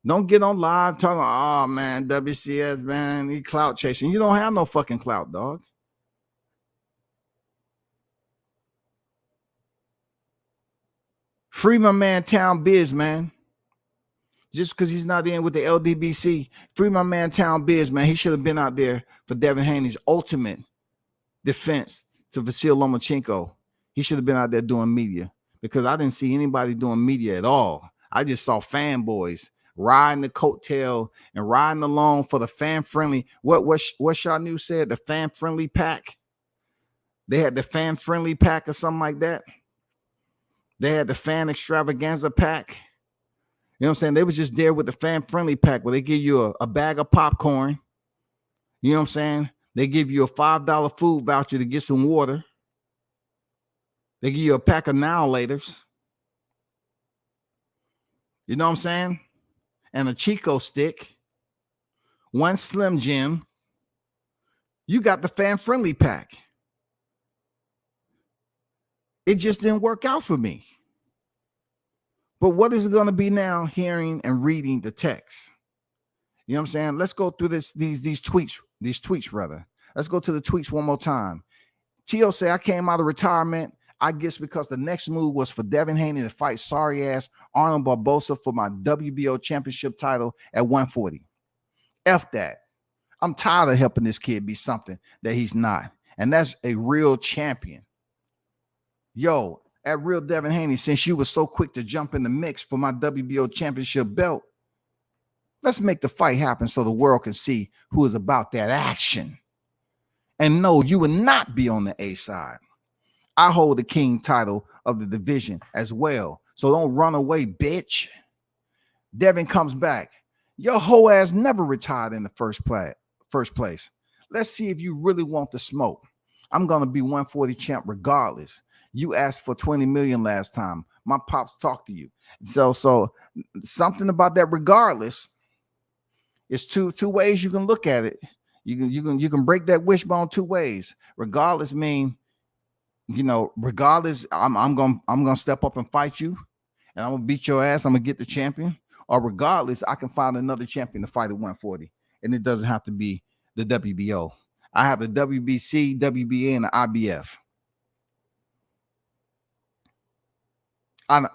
Don't get on live talking, oh man, WCS, man, he clout chasing. You don't have no fucking clout, dog. Free my man Town Biz, man. Just because he's not in with the LDBC. Free my man Town Biz, man. He should have been out there for Devin Haney's ultimate defense to Vasil Lomachenko. He should have been out there doing media, because I didn't see anybody doing media at all. I just saw fanboys riding the coattail and riding along for the fan-friendly. What Shanu said, the fan-friendly pack. They had the fan-friendly pack or something like that. They had the fan extravaganza pack. You know what I'm saying? They was just there with the fan-friendly pack where they give you a bag of popcorn. You know what I'm saying? They give you a $5 food voucher to get some water. They give you a pack of Now Laters. You know what I'm saying? And a Chico stick. One Slim Jim. You got the fan-friendly pack. It just didn't work out for me. But what is it going to be now, hearing and reading the text? You know what I'm saying? Let's go through these tweets rather. Let's go to the tweets one more time. Tio say, I came out of retirement, I guess because the next move was for Devin Haney to fight sorry ass Arnold Barboza for my WBO championship title at 140. F that. I'm tired of helping this kid be something that he's not. And that's a real champion. Yo, at Real Devin Haney, since you were so quick to jump in the mix for my WBO championship belt, let's make the fight happen so the world can see who is about that action. And no, you will not be on the A side. I hold the king title of the division as well. So don't run away, bitch. Devin comes back. Your whole ass never retired in the first place. Let's see if you really want the smoke. I'm going to be 140 champ regardless. You asked for 20 million last time. My pops talked to you. So something about that regardless is two ways you can look at it. You can break that wishbone two ways. Regardless mean, regardless, I'm gonna step up and fight you, and I'm gonna beat your ass. I'm gonna get the champion. Or regardless, I can find another champion to fight at 140, and it doesn't have to be the WBO. I have the WBC, WBA, and the IBF.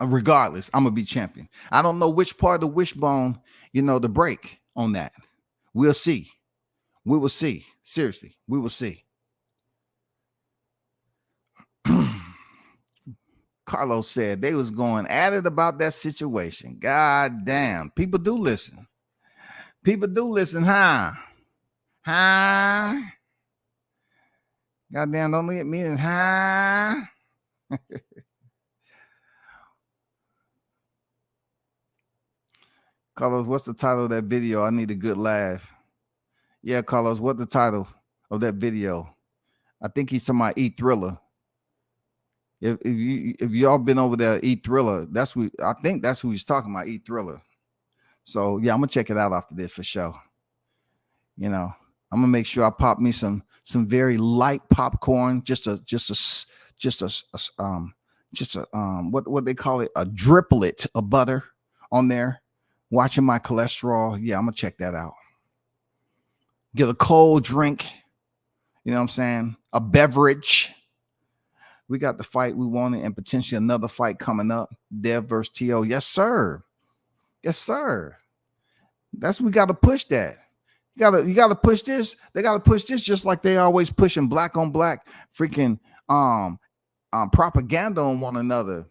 Regardless, I'm gonna be champion. I don't know which part of the wishbone, to break on that. We'll see. We will see. Seriously, we will see. Carlos said they was going at it about that situation. God damn. People do listen. People do listen, huh? Huh? Goddamn, don't look at me and huh? Carlos, what's the title of that video? I need a good laugh. Yeah, Carlos, what's the title of that video? I think he's talking about E-Thriller. If y'all been over there, E-Thriller, I think that's who he's talking about, E-Thriller. So yeah, I'm gonna check it out after this for sure. I'm gonna make sure I pop me some very light popcorn, just a what they call it, a driplet of butter on there. Watching my cholesterol. Yeah, I'm gonna check that out. Get a cold drink. You know what I'm saying? A beverage. We got the fight we wanted and potentially another fight coming up. Dev versus T.O. Yes, sir. Yes, sir. We got to push that. You got to push this. They got to push this just like they always pushing black on black freaking propaganda on one another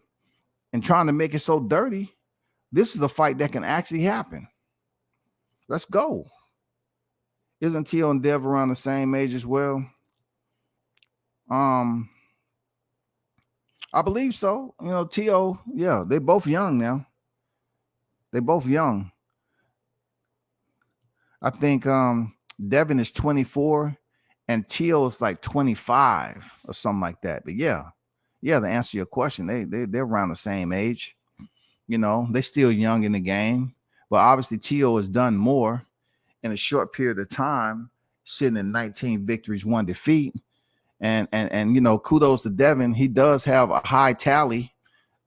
and trying to make it so dirty. This is a fight that can actually happen. Let's go. Isn't T.O. and Dev around the same age as well? I believe so. T.O., yeah, they both young now. They both young. I think Devin is 24 and T.O. is like 25 or something like that. But yeah, to answer your question, they're around the same age. They're still young in the game. But obviously T.O. has done more in a short period of time, sitting in 19 victories, 1 defeat. And kudos to Devin. He does have a high tally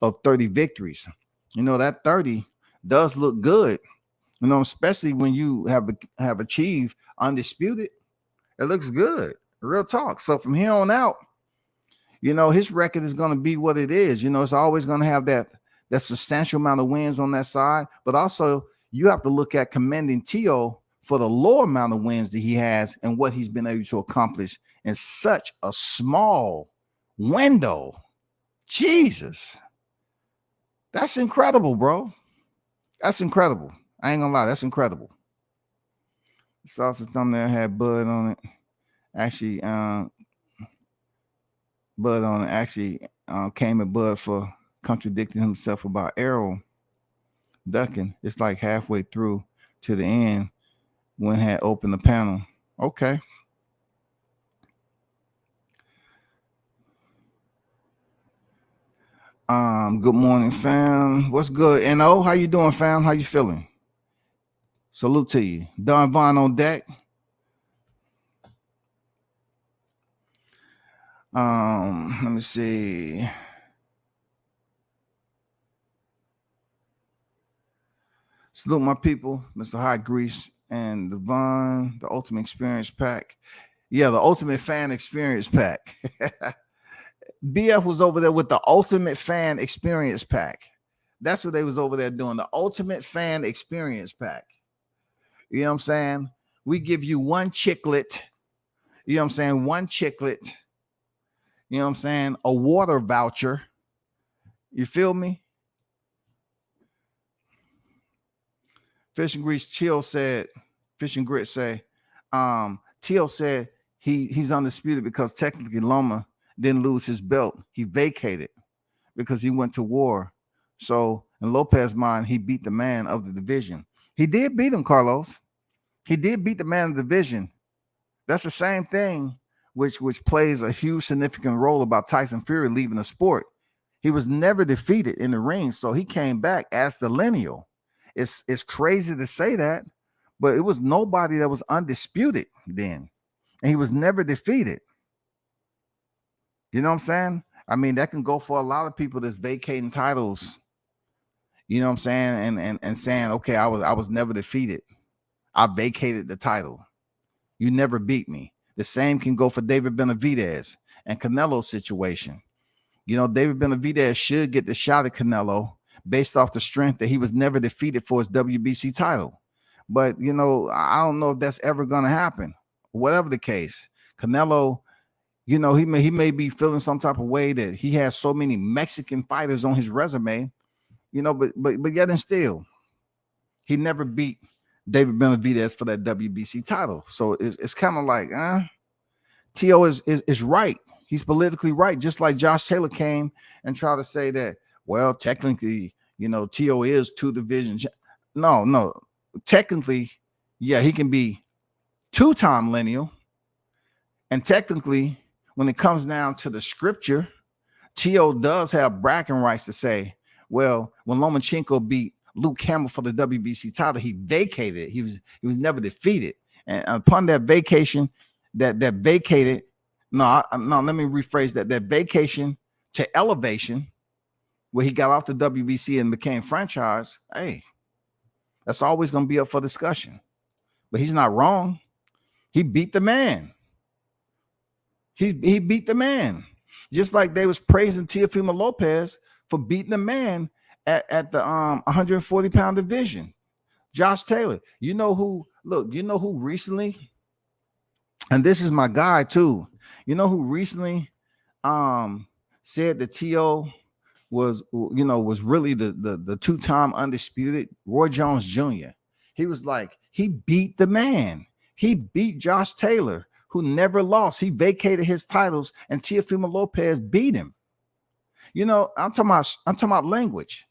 of 30 victories. That 30 does look good. Especially when you have achieved undisputed. It looks good. Real talk. So from here on out, his record is going to be what it is. It's always going to have that substantial amount of wins on that side. But also, You have to look at commending Teo for the low amount of wins that he has and what he's been able to accomplish in such a small window. Jesus. That's incredible, bro. That's incredible. I ain't gonna lie, that's incredible. The sausage thumbnail had Bud on it. Actually, Bud on it actually came at Bud for contradicting himself about Errol ducking. It's like halfway through to the end when had opened the panel. Okay. Good morning, fam. What's good? NO, how you doing, fam? How you feeling? Salute to you. Don Vaughn on deck. Let me see. Salute my people, Mr. Hot Grease and Devon, the Ultimate Experience Pack. Yeah, the Ultimate Fan Experience Pack. BF was over there with the Ultimate Fan Experience Pack. That's what they was over there doing, the Ultimate Fan Experience Pack. You know what I'm saying? We give you one chiclet. You know what I'm saying? One chiclet. You know what I'm saying? A water voucher. You feel me? Fish and Grease Teal said, Fish and Grit say, Teal said he's undisputed because technically Loma didn't lose his belt. He vacated because he went to war. So in Lopez's mind, he beat the man of the division. He did beat him, Carlos. He did beat the man of the division. That's the same thing which plays a huge significant role about Tyson Fury leaving the sport. He was never defeated in the ring, so he came back as the lineal. It's crazy to say that, but it was nobody that was undisputed then, and he was never defeated. You know what I'm saying? I mean, that can go for a lot of people that's vacating titles. You know what I'm saying? And saying, okay, I was never defeated. I vacated the title. You never beat me. The same can go for David Benavidez and Canelo's situation. You know, David Benavidez should get the shot at Canelo based off the strength that he was never defeated for his WBC title. But, you know, I don't know if that's ever going to happen. Whatever the case, Canelo, you know, he may be feeling some type of way that he has so many Mexican fighters on his resume, you know, but yet and still, he never beat David Benavidez for that WBC title. So it's kind of like, T.O. is right. He's politically right. Just like Josh Taylor came and tried to say that, well, technically, you know, T.O. is two divisions. No. Technically, yeah, he can be two-time lineal. And technically, when it comes down to the scripture, T.O. does have bragging rights to say, well, when Lomachenko beat Luke Campbell for the WBC title, he vacated. He was never defeated. And upon that vacation, that vacated. No, let me rephrase that. That vacation to elevation, where he got off the WBC and became franchise. Hey, that's always going to be up for discussion. But he's not wrong. He beat the man. He beat the man. Just like they was praising Teofimo Lopez for beating the man at the 140-pound division. Josh Taylor. You know who recently, and this is my guy too. You know who recently said that T.O. was really the two-time undisputed? Roy Jones Jr. He was like, he beat the man. He beat Josh Taylor, who never lost. He vacated his titles, and Teofimo Lopez beat him. You know, I'm talking about language.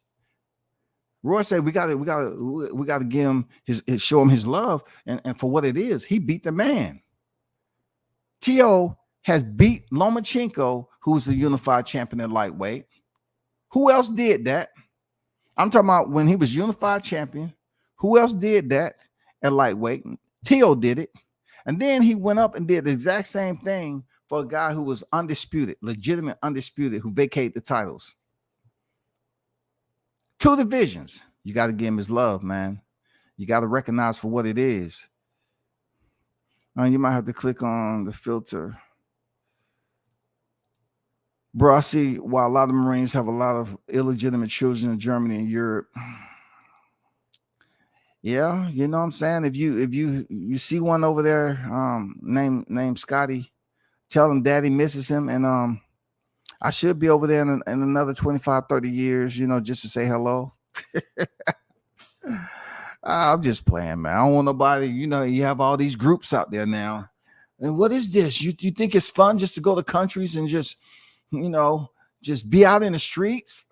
Roy said we gotta give him his show him his love, and for what it is, he beat the man. T.O. has beat Lomachenko, who's the unified champion at lightweight. Who else did that? I'm talking about when he was unified champion. Who else did that at lightweight? T.O. did it. And then he went up and did the exact same thing for a guy who was undisputed, legitimate undisputed, who vacated the titles. Two divisions. You got to give him his love, man. You got to recognize for what it is. You might have to click on the filter. Bro, I see while a lot of Marines have a lot of illegitimate children in Germany and Europe, Yeah, you know what I'm saying? If you see one over there, named Scotty, tell him daddy misses him. And I should be over there in another 25, 30 years, just to say hello. I'm just playing, man. I don't want nobody, you have all these groups out there now. And what is this? You think it's fun just to go to countries and you know, just be out in the streets?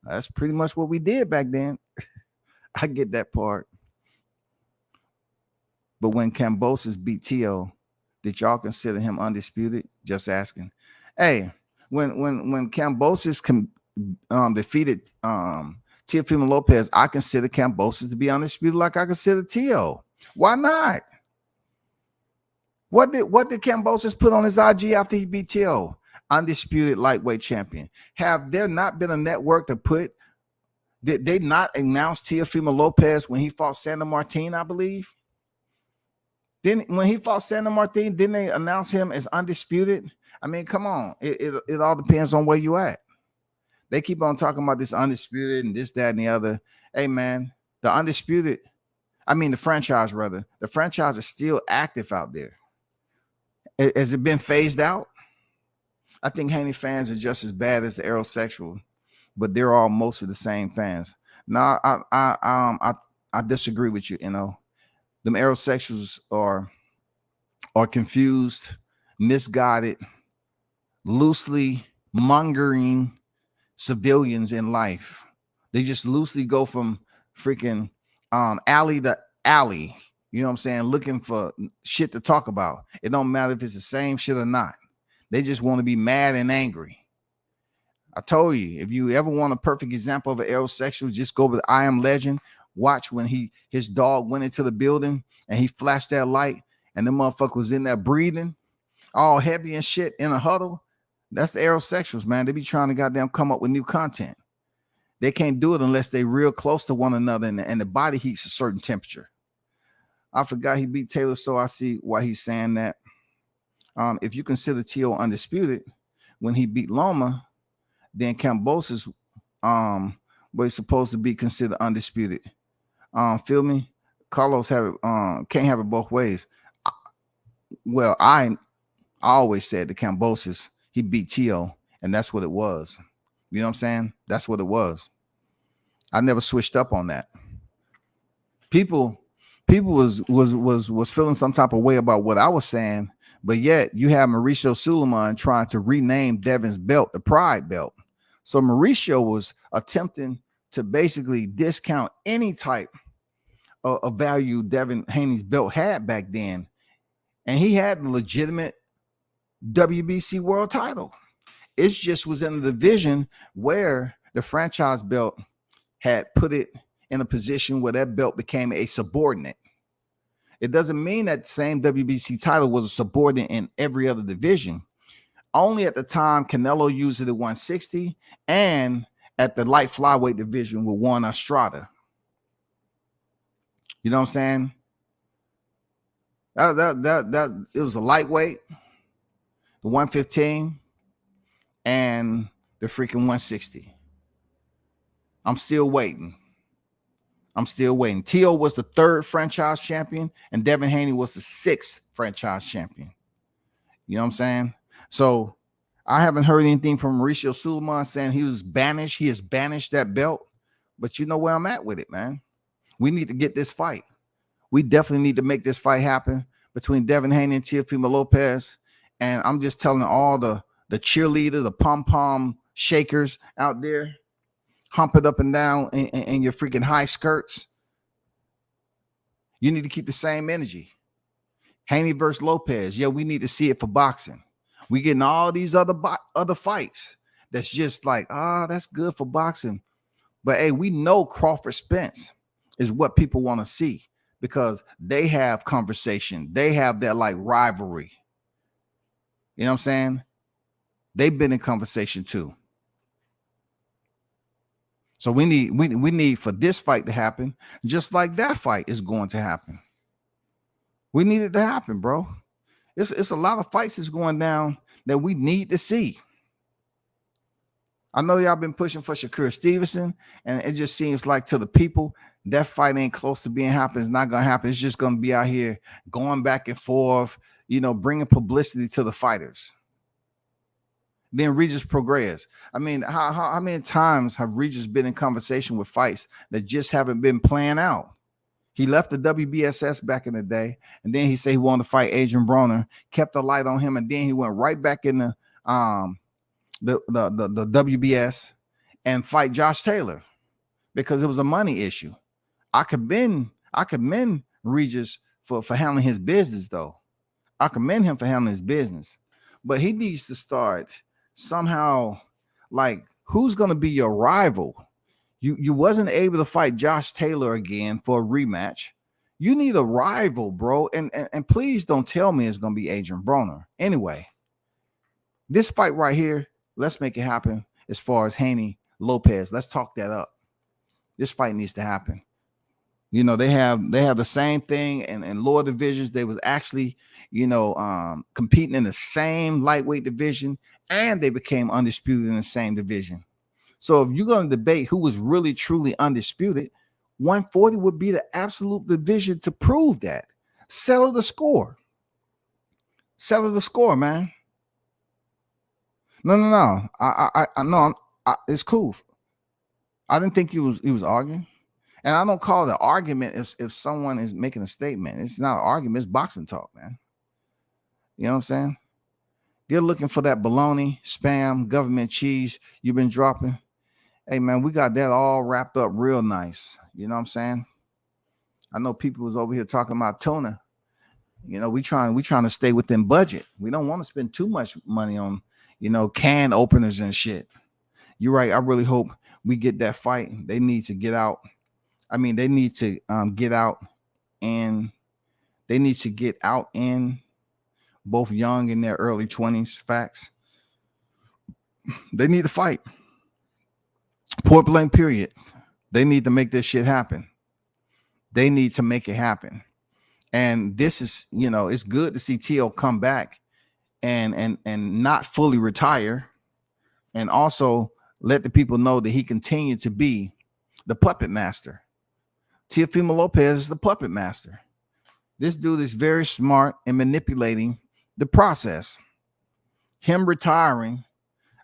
That's pretty much what we did back then. I get that part. But when Cambosis beat Tio, did y'all consider him undisputed? Just asking. Hey, when Cambosis defeated Teofimo Lopez, I consider Cambosis to be undisputed like I consider Tio. Why not? What did Cambosis put on his IG after he beat Tio? Undisputed lightweight champion. Have there not been a network to put? Did they not announce Teofimo Lopez when he fought Santa Martin, I believe? When he fought Santa Martin, didn't they announce him as undisputed? I mean, come on. It all depends on where you at. They keep on talking about this undisputed and this, that, and the other. Hey, man, the franchise, rather. The franchise is still active out there. Has it been phased out? I think Haney fans are just as bad as the aerosexual, but they're all mostly the same fans. No, I disagree with you. Them aerosexuals are confused, misguided, loosely mongering civilians in life. They just loosely go from freaking alley to alley. You know what I'm saying? Looking for shit to talk about. It don't matter if it's the same shit or not. They just want to be mad and angry. I told you, if you ever want a perfect example of an aerosexual, just go with I Am Legend. Watch when his dog went into the building and he flashed that light and the motherfucker was in there breathing, all heavy and shit in a huddle. That's the aerosexuals, man. They be trying to goddamn come up with new content. They can't do it unless they real close to one another and the body heat's a certain temperature. I forgot he beat Taylor, so I see why he's saying that. If you consider Tio undisputed, when he beat Loma, then Cambosis was supposed to be considered undisputed. Feel me? Carlos can't have it both ways. Well, I always said the Cambosis, he beat Tio, and that's what it was. You know what I'm saying? That's what it was. I never switched up on that. People was feeling some type of way about what I was saying, but yet you have Mauricio Suleiman trying to rename Devin's belt the Pride belt. So Mauricio was attempting to basically discount any type of value Devin Haney's belt had back then, and he had the legitimate WBC world title. It just was in the division where the franchise belt had put it in a position where that belt became a subordinate. It doesn't mean that the same WBC title was a subordinate in every other division. Only at the time Canelo used it at 160 and at the light flyweight division with Juan Estrada. You know what I'm saying? That it was a lightweight, the 115, and the freaking 160. I'm still waiting. Tio was the 3rd franchise champion, and Devin Haney was the 6th franchise champion. You know what I'm saying? So I haven't heard anything from Mauricio Suleiman saying he was banished. He has banished that belt. But you know where I'm at with it, man. We need to get this fight. We definitely need to make this fight happen between Devin Haney and Teofimo Lopez. And I'm just telling all the cheerleader, the pom-pom shakers out there, hump it up and down in your freaking high skirts. You need to keep the same energy. Haney versus Lopez. Yeah, we need to see it for boxing. We getting all these other fights. That's just like, that's good for boxing. But hey, we know Crawford Spence is what people want to see because they have conversation. They have that like rivalry. You know what I'm saying? They've been in conversation too. So we need for this fight to happen, just like that fight is going to happen. We need it to happen, bro. It's a lot of fights that's going down that we need to see. I know y'all been pushing for Shakur Stevenson, and it just seems like to the people that fight ain't close to being happen. It's not gonna happen. It's just gonna be out here going back and forth, bringing publicity to the fighters. Then Regis Progress. I mean, how many times have Regis been in conversation with fights that just haven't been playing out? He left the WBSS back in the day, and then he said he wanted to fight Adrian Broner, kept the light on him, and then he went right back in the WBS and fight Josh Taylor because it was a money issue. I commend Regis for handling his business, though. I commend him for handling his business, but he needs to start somehow, like, who's going to be your rival? You wasn't able to fight Josh Taylor again for a rematch. You need a rival, bro. And please don't tell me it's going to be Adrian Broner. Anyway, this fight right here, let's make it happen. As far as Haney Lopez, let's talk that up. This fight needs to happen. They have the same thing in lower divisions. They was actually, competing in the same lightweight division, and they became undisputed in the same division. So if you're going to debate who was really truly undisputed, 140 would be the absolute division to prove that. Settle the score. Settle the score, man. No. It's cool. I didn't think he was arguing. And I don't call it an argument if someone is making a statement. It's not an argument. It's boxing talk, man. You know what I'm saying? You're looking for that baloney, spam, government cheese you've been dropping. Hey, man, we got that all wrapped up real nice. You know what I'm saying? I know people was over here talking about tuna. We trying to stay within budget. We don't want to spend too much money on, can openers and shit. You're right. I really hope we get that fight. They need to get out. I mean, they need to get out, and they need to get out in both young in their early 20s. Facts. They need to fight. Point blank, period. They need to make this shit happen. They need to make it happen. And this is, it's good to see Teo come back and not fully retire, and also let the people know that he continued to be the puppet master. Teofimo Lopez is the puppet master. This dude is very smart in manipulating the process. Him retiring,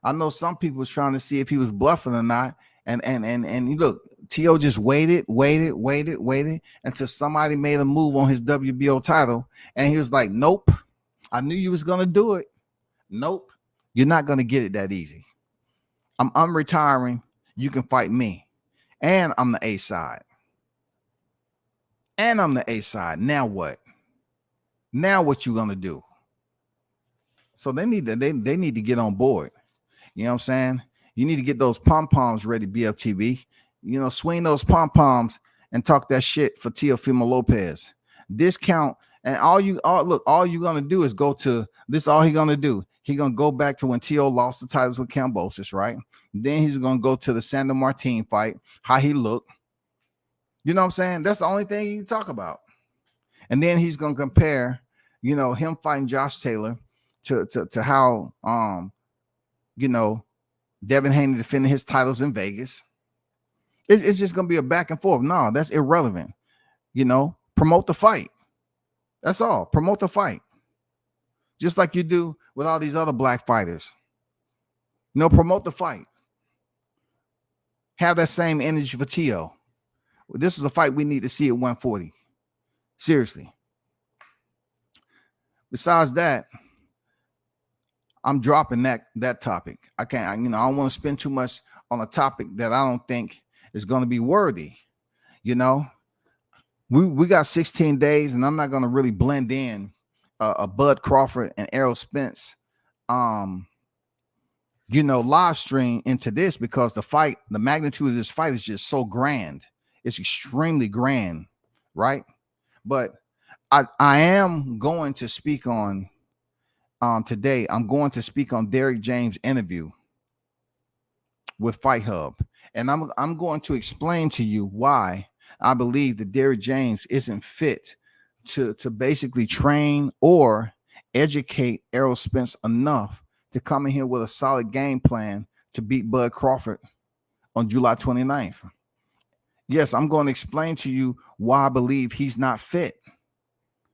I know some people was trying to see if he was bluffing or not. And look, Teo just waited until somebody made a move on his WBO title. And he was like, nope, I knew you was going to do it. Nope, you're not going to get it that easy. I'm retiring. You can fight me. And I'm the A side. Now what? Now what you going to do? So they need to get on board. You know what I'm saying? You need to get those pom-poms ready, BFTB. Swing those pom-poms and talk that shit for Teofimo Lopez. Discount, and all you're gonna do is go to this. All he's gonna do, he's gonna go back to when Teo lost the titles with Kambosos, right? Then he's gonna go to the Sandor Martin fight, how he looked. You know what I'm saying? That's the only thing he can talk about. And then he's gonna compare, him fighting Josh Taylor to how Devin Haney defending his titles in Vegas. It's just going to be a back and forth. No, that's irrelevant. Promote the fight. That's all. Promote the fight. Just like you do with all these other black fighters. Promote the fight. Have that same energy for Teo. This is a fight we need to see at 140. Seriously. Besides that, I'm dropping that topic. I can't, I don't want to spend too much on a topic that I don't think is going to be worthy. We got 16 days, and I'm not going to really blend in a Bud Crawford and Errol Spence, live stream into this, because the magnitude of this fight is just so grand. It's extremely grand, right? But I am going to speak on today. I'm going to speak on Derrick James' interview with Fight Hub, and I'm going to explain to you why I believe that Derrick James isn't fit to basically train or educate Errol Spence enough to come in here with a solid game plan to beat Bud Crawford on July 29th. Yes, I'm going to explain to you why I believe he's not fit.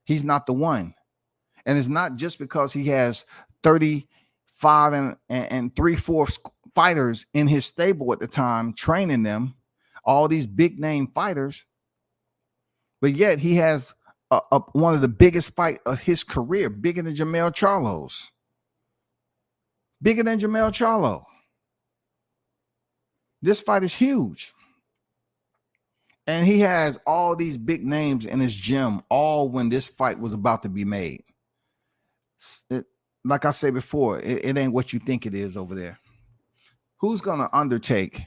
He's not the one. And it's not just because he has 35 and 3/4 fighters in his stable at the time, training them, all these big name fighters, but yet he has one of the biggest fight of his career, bigger than Jermell Charlo's. Bigger than Jermell Charlo. This fight is huge. And he has all these big names in his gym, all when this fight was about to be made. Like I said before, it ain't what you think it is over there. Who's going to undertake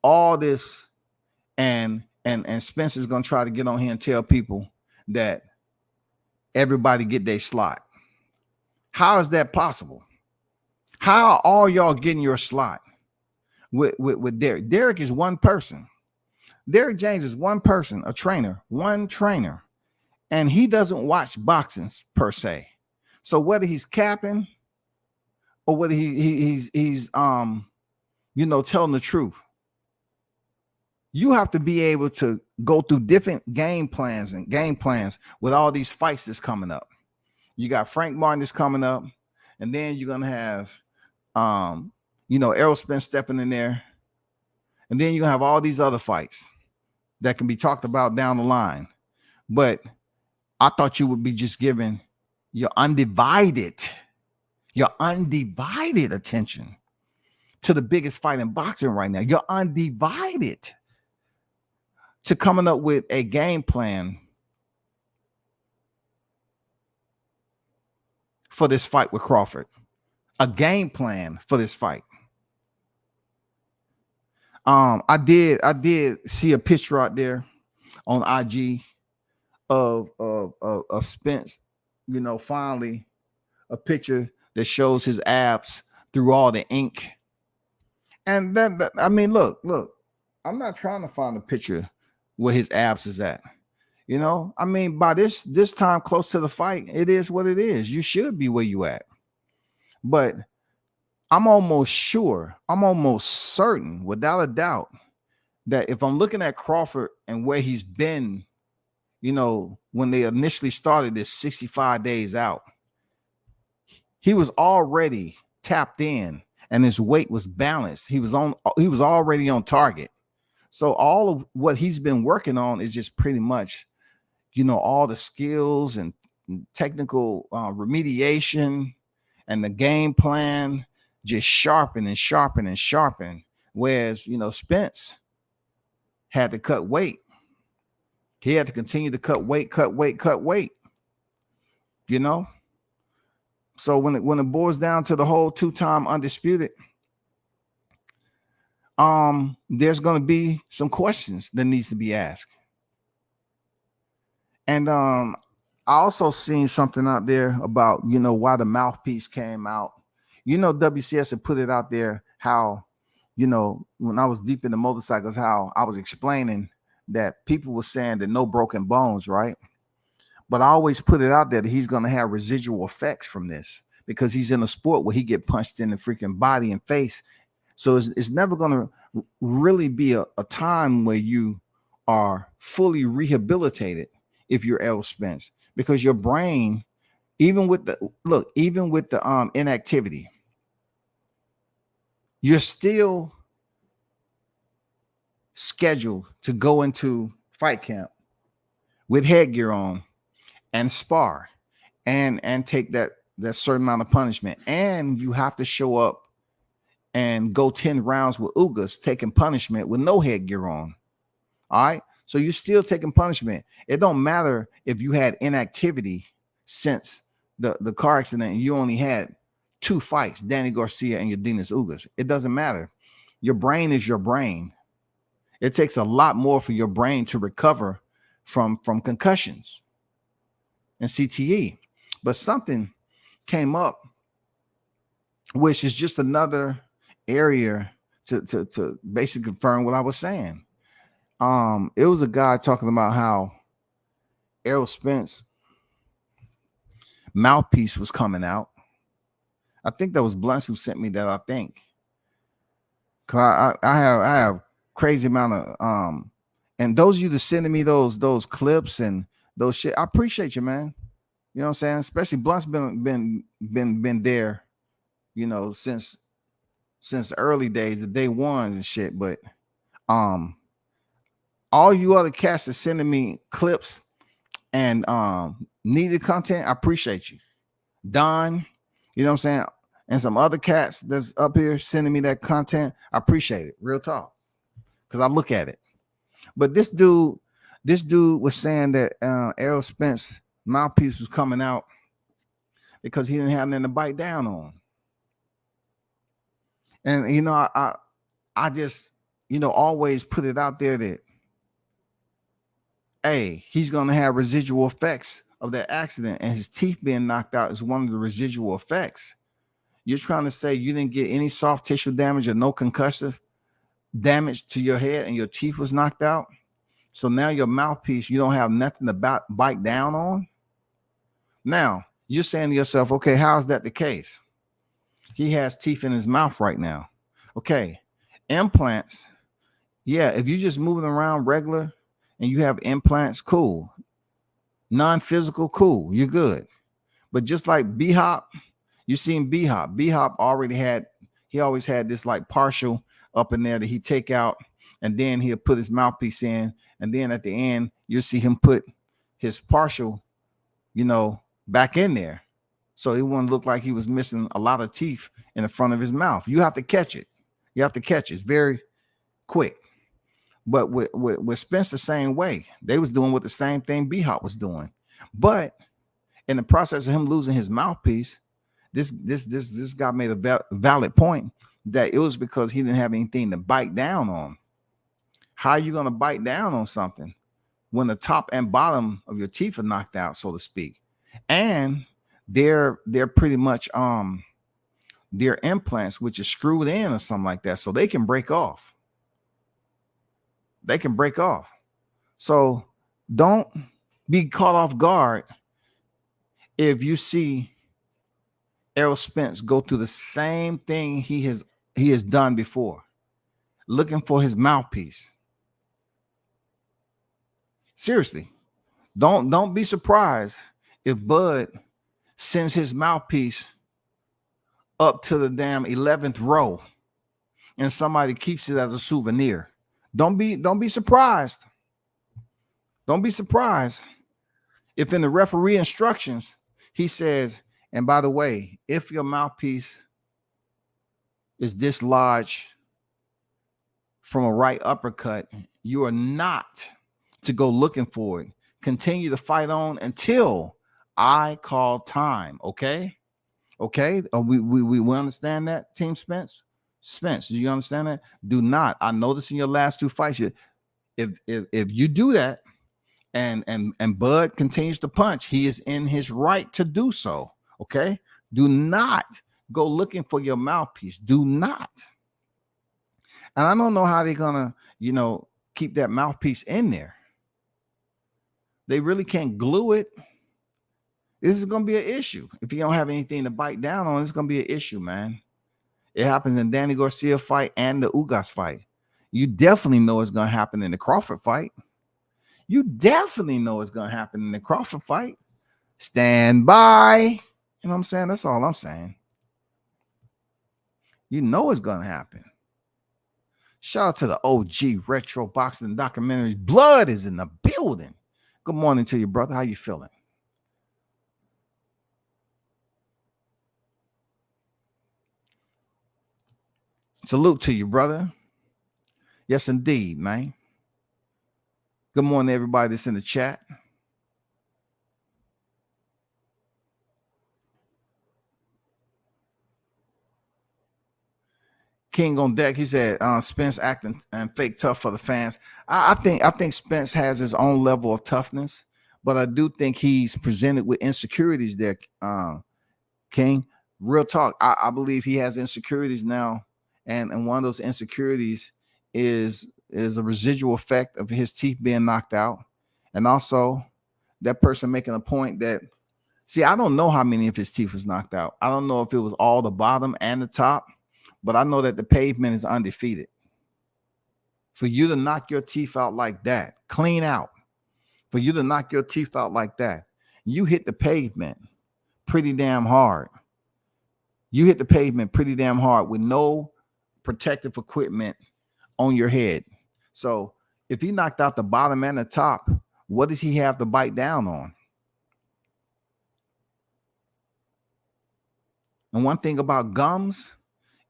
all this? And Spencer's going to try to get on here and tell people that everybody get their slot. How is that possible? How are y'all getting your slot with Derek? Derek is one person. Derek James is one person, a trainer, one trainer, and he doesn't watch boxing per se. So whether he's capping or whether he's telling the truth, you have to be able to go through different game plans with all these fights that's coming up. You got Frank Martin that's coming up, and then you're gonna have Errol Spence stepping in there, and then you're gonna have all these other fights that can be talked about down the line. But I thought you would be just giving your undivided attention to the biggest fight in boxing right now. You're undivided to coming up with a game plan for this fight with Crawford. A game plan for this fight. I did see a picture out there on IG of Spence, finally a picture that shows his abs through all the ink. And that I mean, look, I'm not trying to find a picture where his abs is at. I mean, by this time close to the fight, it is what it is. You should be where you at. But I'm almost certain, without a doubt, that if I'm looking at Crawford and where he's been, when they initially started this 65 days out, he was already tapped in and his weight was balanced. He was already on target. So all of what he's been working on is just pretty much, all the skills and technical remediation and the game plan just sharpen and sharpen and sharpen. Whereas, Spence had to cut weight. He had to continue to cut weight. So when it boils down to the whole two-time undisputed, there's going to be some questions that needs to be asked. And I also seen something out there about, why the mouthpiece came out. WCS had put it out there how, when I was deep into motorcycles, how I was explaining that people were saying that no broken bones, right? But I always put it out there that he's going to have residual effects from this because he's in a sport where he get punched in the freaking body and face. So it's never going to really be a time where you are fully rehabilitated if you're Errol Spence, because your brain, even with the inactivity, you're still scheduled to go into fight camp with headgear on and spar and take that certain amount of punishment. And you have to show up and go 10 rounds with Ugas taking punishment with no headgear on. All right. So you're still taking punishment. It don't matter if you had inactivity since the car accident and you only had 2 fights, Danny Garcia and Yordenis Ugas. It doesn't matter. Your brain is your brain. It takes a lot more for your brain to recover from concussions and CTE. But something came up, which is just another area to basically confirm what I was saying. It was a guy talking about how Errol Spence mouthpiece was coming out. I think that was Blunts who sent me that, I think. 'Cause I have crazy amount of and those of you that sending me those clips and those shit, I appreciate you, man. You know what I'm saying? Especially Blunt's been there, you know, since the early days, the day ones and shit. But um all you other cats that sending me clips and needed content, I appreciate you. Don, you know what I'm saying? And some other cats that's up here sending me that content, I appreciate it. Real talk. Because I look at it. But this dude was saying that Errol Spence mouthpiece was coming out because he didn't have nothing to bite down on. And you know, I just, you know, always put it out there that hey, he's gonna have residual effects of that accident, and his teeth being knocked out is one of the residual effects. You're trying to say you didn't get any soft tissue damage or no concussive damage to your head and your teeth was knocked out. So now your mouthpiece, you don't have nothing to bite down on. Now you're saying to yourself, okay, how is that the case? He has teeth in his mouth right now. Okay, implants. Yeah, if you're just moving around regular and you have implants, cool. Non-physical, cool. You're good. But just like B-Hop, you seen B-Hop. B-Hop he always had this like partial up in there that he take out, and then he'll put his mouthpiece in, and then at the end you'll see him put his partial, you know, back in there, so it wouldn't look like he was missing a lot of teeth in the front of his mouth. You have to catch it. It's very quick. But with Spence the same way, they was doing what the same thing B-Hop was doing, but in the process of him losing his mouthpiece, this guy made a valid point that it was because he didn't have anything to bite down on. How are you going to bite down on something when the top and bottom of your teeth are knocked out, so to speak? And they're pretty much their implants, which is screwed in or something like that, so they can break off. So don't be caught off guard if you see Errol Spence go through the same thing he has done before, looking for his mouthpiece. Seriously, don't be surprised if Bud sends his mouthpiece up to the damn 11th row and somebody keeps it as a souvenir. Don't be surprised. Don't be surprised if in the referee instructions he says, and by the way, if your mouthpiece is dislodged from a right uppercut, you are not to go looking for it. Continue to fight on until I call time. Okay. We understand that, Team Spence. Do you understand that? Do not. I noticed in your last two fights, if you do that, and Bud continues to punch, he is in his right to do so. Okay. Do not go looking for your mouthpiece. Do not. And I don't know how they're gonna, keep that mouthpiece in there. They really can't glue it. This is gonna be an issue. If you don't have anything to bite down on, it's gonna be an issue, man. It happens in Danny Garcia fight and the Ugas fight. You definitely know it's gonna happen in the Crawford fight. Stand by. You know what I'm saying? That's all I'm saying. You know it's gonna happen. Shout out to the OG Retro Boxing Documentaries. Blood is in the building. Good morning to you, brother. How you feeling? Salute to you, brother. Yes, indeed, man. Good morning to everybody that's in the chat. King on deck. He said Spence acting and fake tough for the fans. I think Spence has his own level of toughness, but I do think he's presented with insecurities there. King, real talk. I believe he has insecurities now, and one of those insecurities is a residual effect of his teeth being knocked out, and also that person making a point that, see, I don't know how many of his teeth was knocked out. I don't know if it was all the bottom and the top. but I know that the pavement is undefeated. For you to knock your teeth out like that, clean out, for you to knock your teeth out like that, you hit the pavement pretty damn hard. You hit the pavement pretty damn hard with no protective equipment on your head. So if he knocked out the bottom and the top, what does he have to bite down on? And one thing about gums,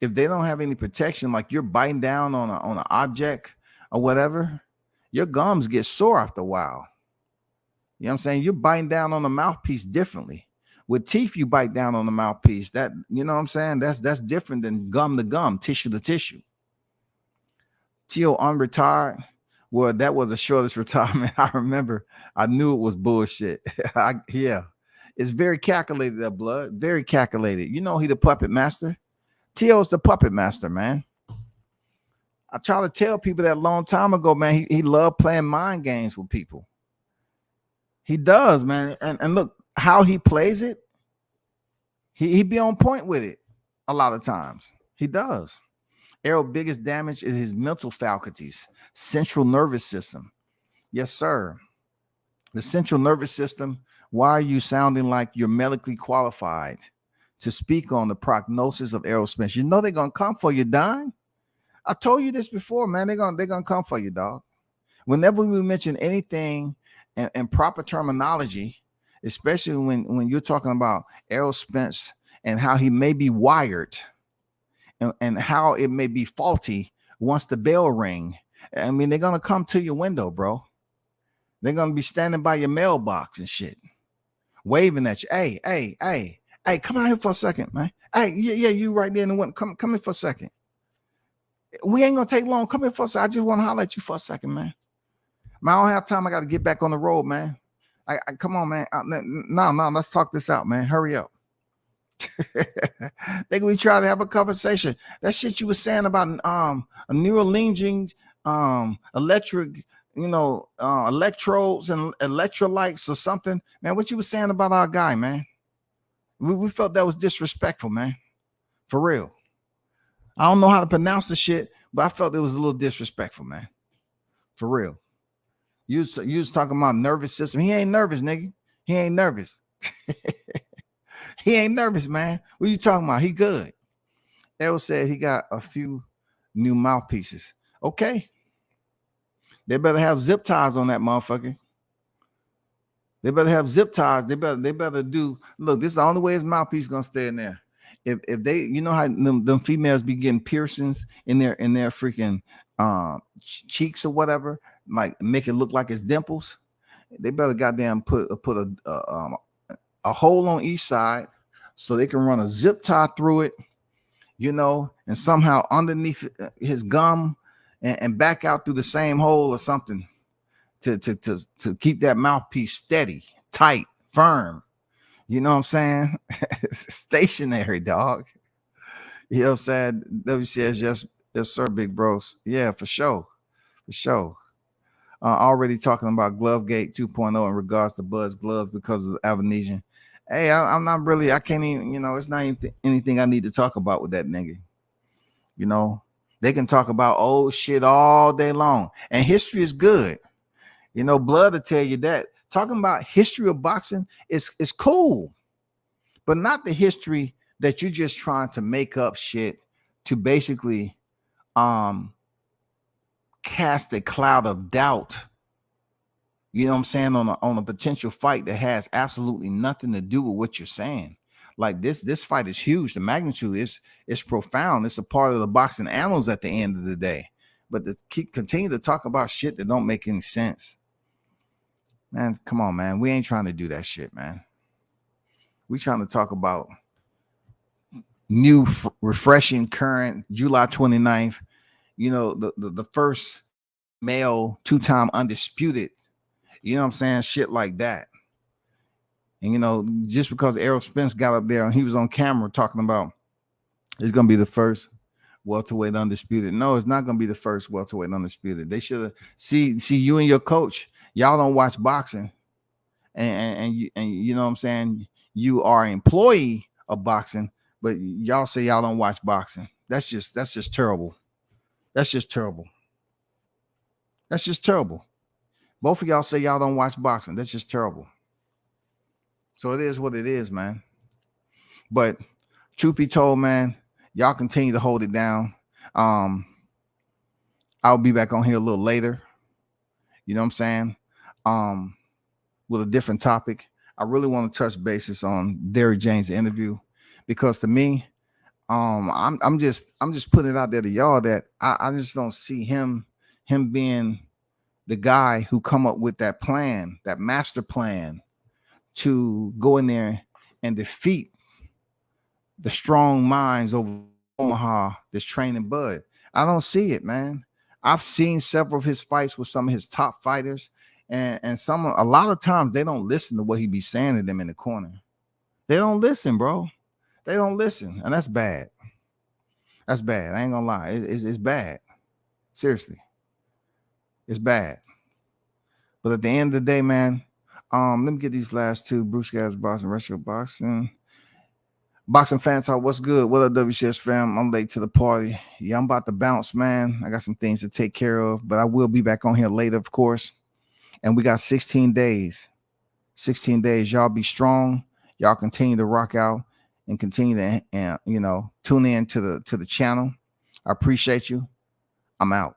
if they don't have any protection, like you're biting down on an object or whatever, your gums get sore after a while. You know what I'm saying? You're biting down on the mouthpiece differently. With teeth, you bite down on the mouthpiece. That, you know what I'm saying? That's different than gum to gum, tissue to tissue. Teo unretired. Well, that was the shortest retirement I remember. I knew it was bullshit. Yeah. It's very calculated, that blood. Very calculated. You know he the puppet master. Teo's the puppet master, man. I try to tell people that a long time ago, man. He loved playing mind games with people. He does, man. And look how he plays it. He be on point with it a lot of times. He does. Errol's biggest damage is his mental faculties, central nervous system. Yes, sir. The central nervous system. Why are you sounding like you're medically qualified to speak on the prognosis of Errol Spence? You know they're gonna come for you, Don. I told you this before, man. They're gonna come for you, dog. Whenever we mention anything in proper terminology, especially when you're talking about Errol Spence and how he may be wired and how it may be faulty once the bell ring. I mean, they're gonna come to your window, bro. They're gonna be standing by your mailbox and shit, waving at you. Hey, come out here for a second, man. Hey, yeah, you right there in the window. Come here for a second. We ain't gonna take long. Come here for a second. I just want to holler at you for a second, man. I don't have time. I got to get back on the road, man. I come on, man. No, let's talk this out, man. Hurry up. They we try to have a conversation. That shit you were saying about a neurolinking electric, electrodes and electrolytes or something, man. What you were saying about our guy, man? We felt that was disrespectful, man. For real. I don't know how to pronounce the shit, but I felt it was a little disrespectful, man. For real. You was talking about nervous system. He ain't nervous, nigga. He ain't nervous. He ain't nervous, man. What you talking about? He good. Errol said he got a few new mouthpieces. Okay. They better have zip ties on that motherfucker. They better have zip ties. They better do. Look, this is the only way his mouthpiece is gonna stay in there. If they, you know how them females be getting piercings in their freaking cheeks or whatever, like make it look like it's dimples. They better goddamn put a hole on each side so they can run a zip tie through it, and somehow underneath his gum and back out through the same hole or something to keep that mouthpiece steady, tight, firm. You know what I'm saying? Stationary, dog. You know what I'm saying? WCS, yes, sir, big bros. Yeah, for sure. For sure. Already talking about Glovegate 2.0 in regards to Bud's gloves because of the Avanesian. Hey, I'm not really, I can't even, it's not anything I need to talk about with that nigga. They can talk about old shit all day long. And history is good. Blood will tell you that. Talking about history of boxing is cool, but not the history that you're just trying to make up shit to basically cast a cloud of doubt. You know what I'm saying, on a potential fight that has absolutely nothing to do with what you're saying. Like this fight is huge. The magnitude is profound. It's a part of the boxing annals at the end of the day. But to continue to talk about shit that don't make any sense. Man, come on, man. We ain't trying to do that shit, man. We trying to talk about new, refreshing, current July 29th. The first male two-time undisputed. You know what I'm saying? Shit like that. And, just because Errol Spence got up there and he was on camera talking about it's going to be the first welterweight undisputed. No, it's not going to be the first welterweight undisputed. They should have see you and your coach. Y'all don't watch boxing, and you know what I'm saying? You are an employee of boxing, but y'all say y'all don't watch boxing. That's just terrible. That's just terrible. That's just terrible. Both of y'all say y'all don't watch boxing. That's just terrible. So it is what it is, man. But truth be told, man, y'all continue to hold it down. I'll be back on here a little later. You know what I'm saying? With a different topic. I really want to touch bases on Derrick James' interview because to me, I'm just putting it out there to y'all that I just don't see him being the guy who come up with that plan, that master plan to go in there and defeat the strong minds over Omaha that's training Bud. I don't see it, man. I've seen several of his fights with some of his top fighters, and a lot of times they don't listen to what he be saying to them in the corner. They don't listen, bro. They don't listen, and that's bad. That's bad. I ain't gonna lie. It's bad. Seriously, it's bad. But at the end of the day, man, let me get these last two. Bruce Guys Boxing, Retro Boxing. Boxing fan talk, what's good? What up, WCS fam? I'm late to the party. Yeah, I'm about to bounce, man. I got some things to take care of, but I will be back on here later, of course. And we got 16 days. 16 days. Y'all be strong. Y'all continue to rock out and continue to, tune in to the channel. I appreciate you. I'm out.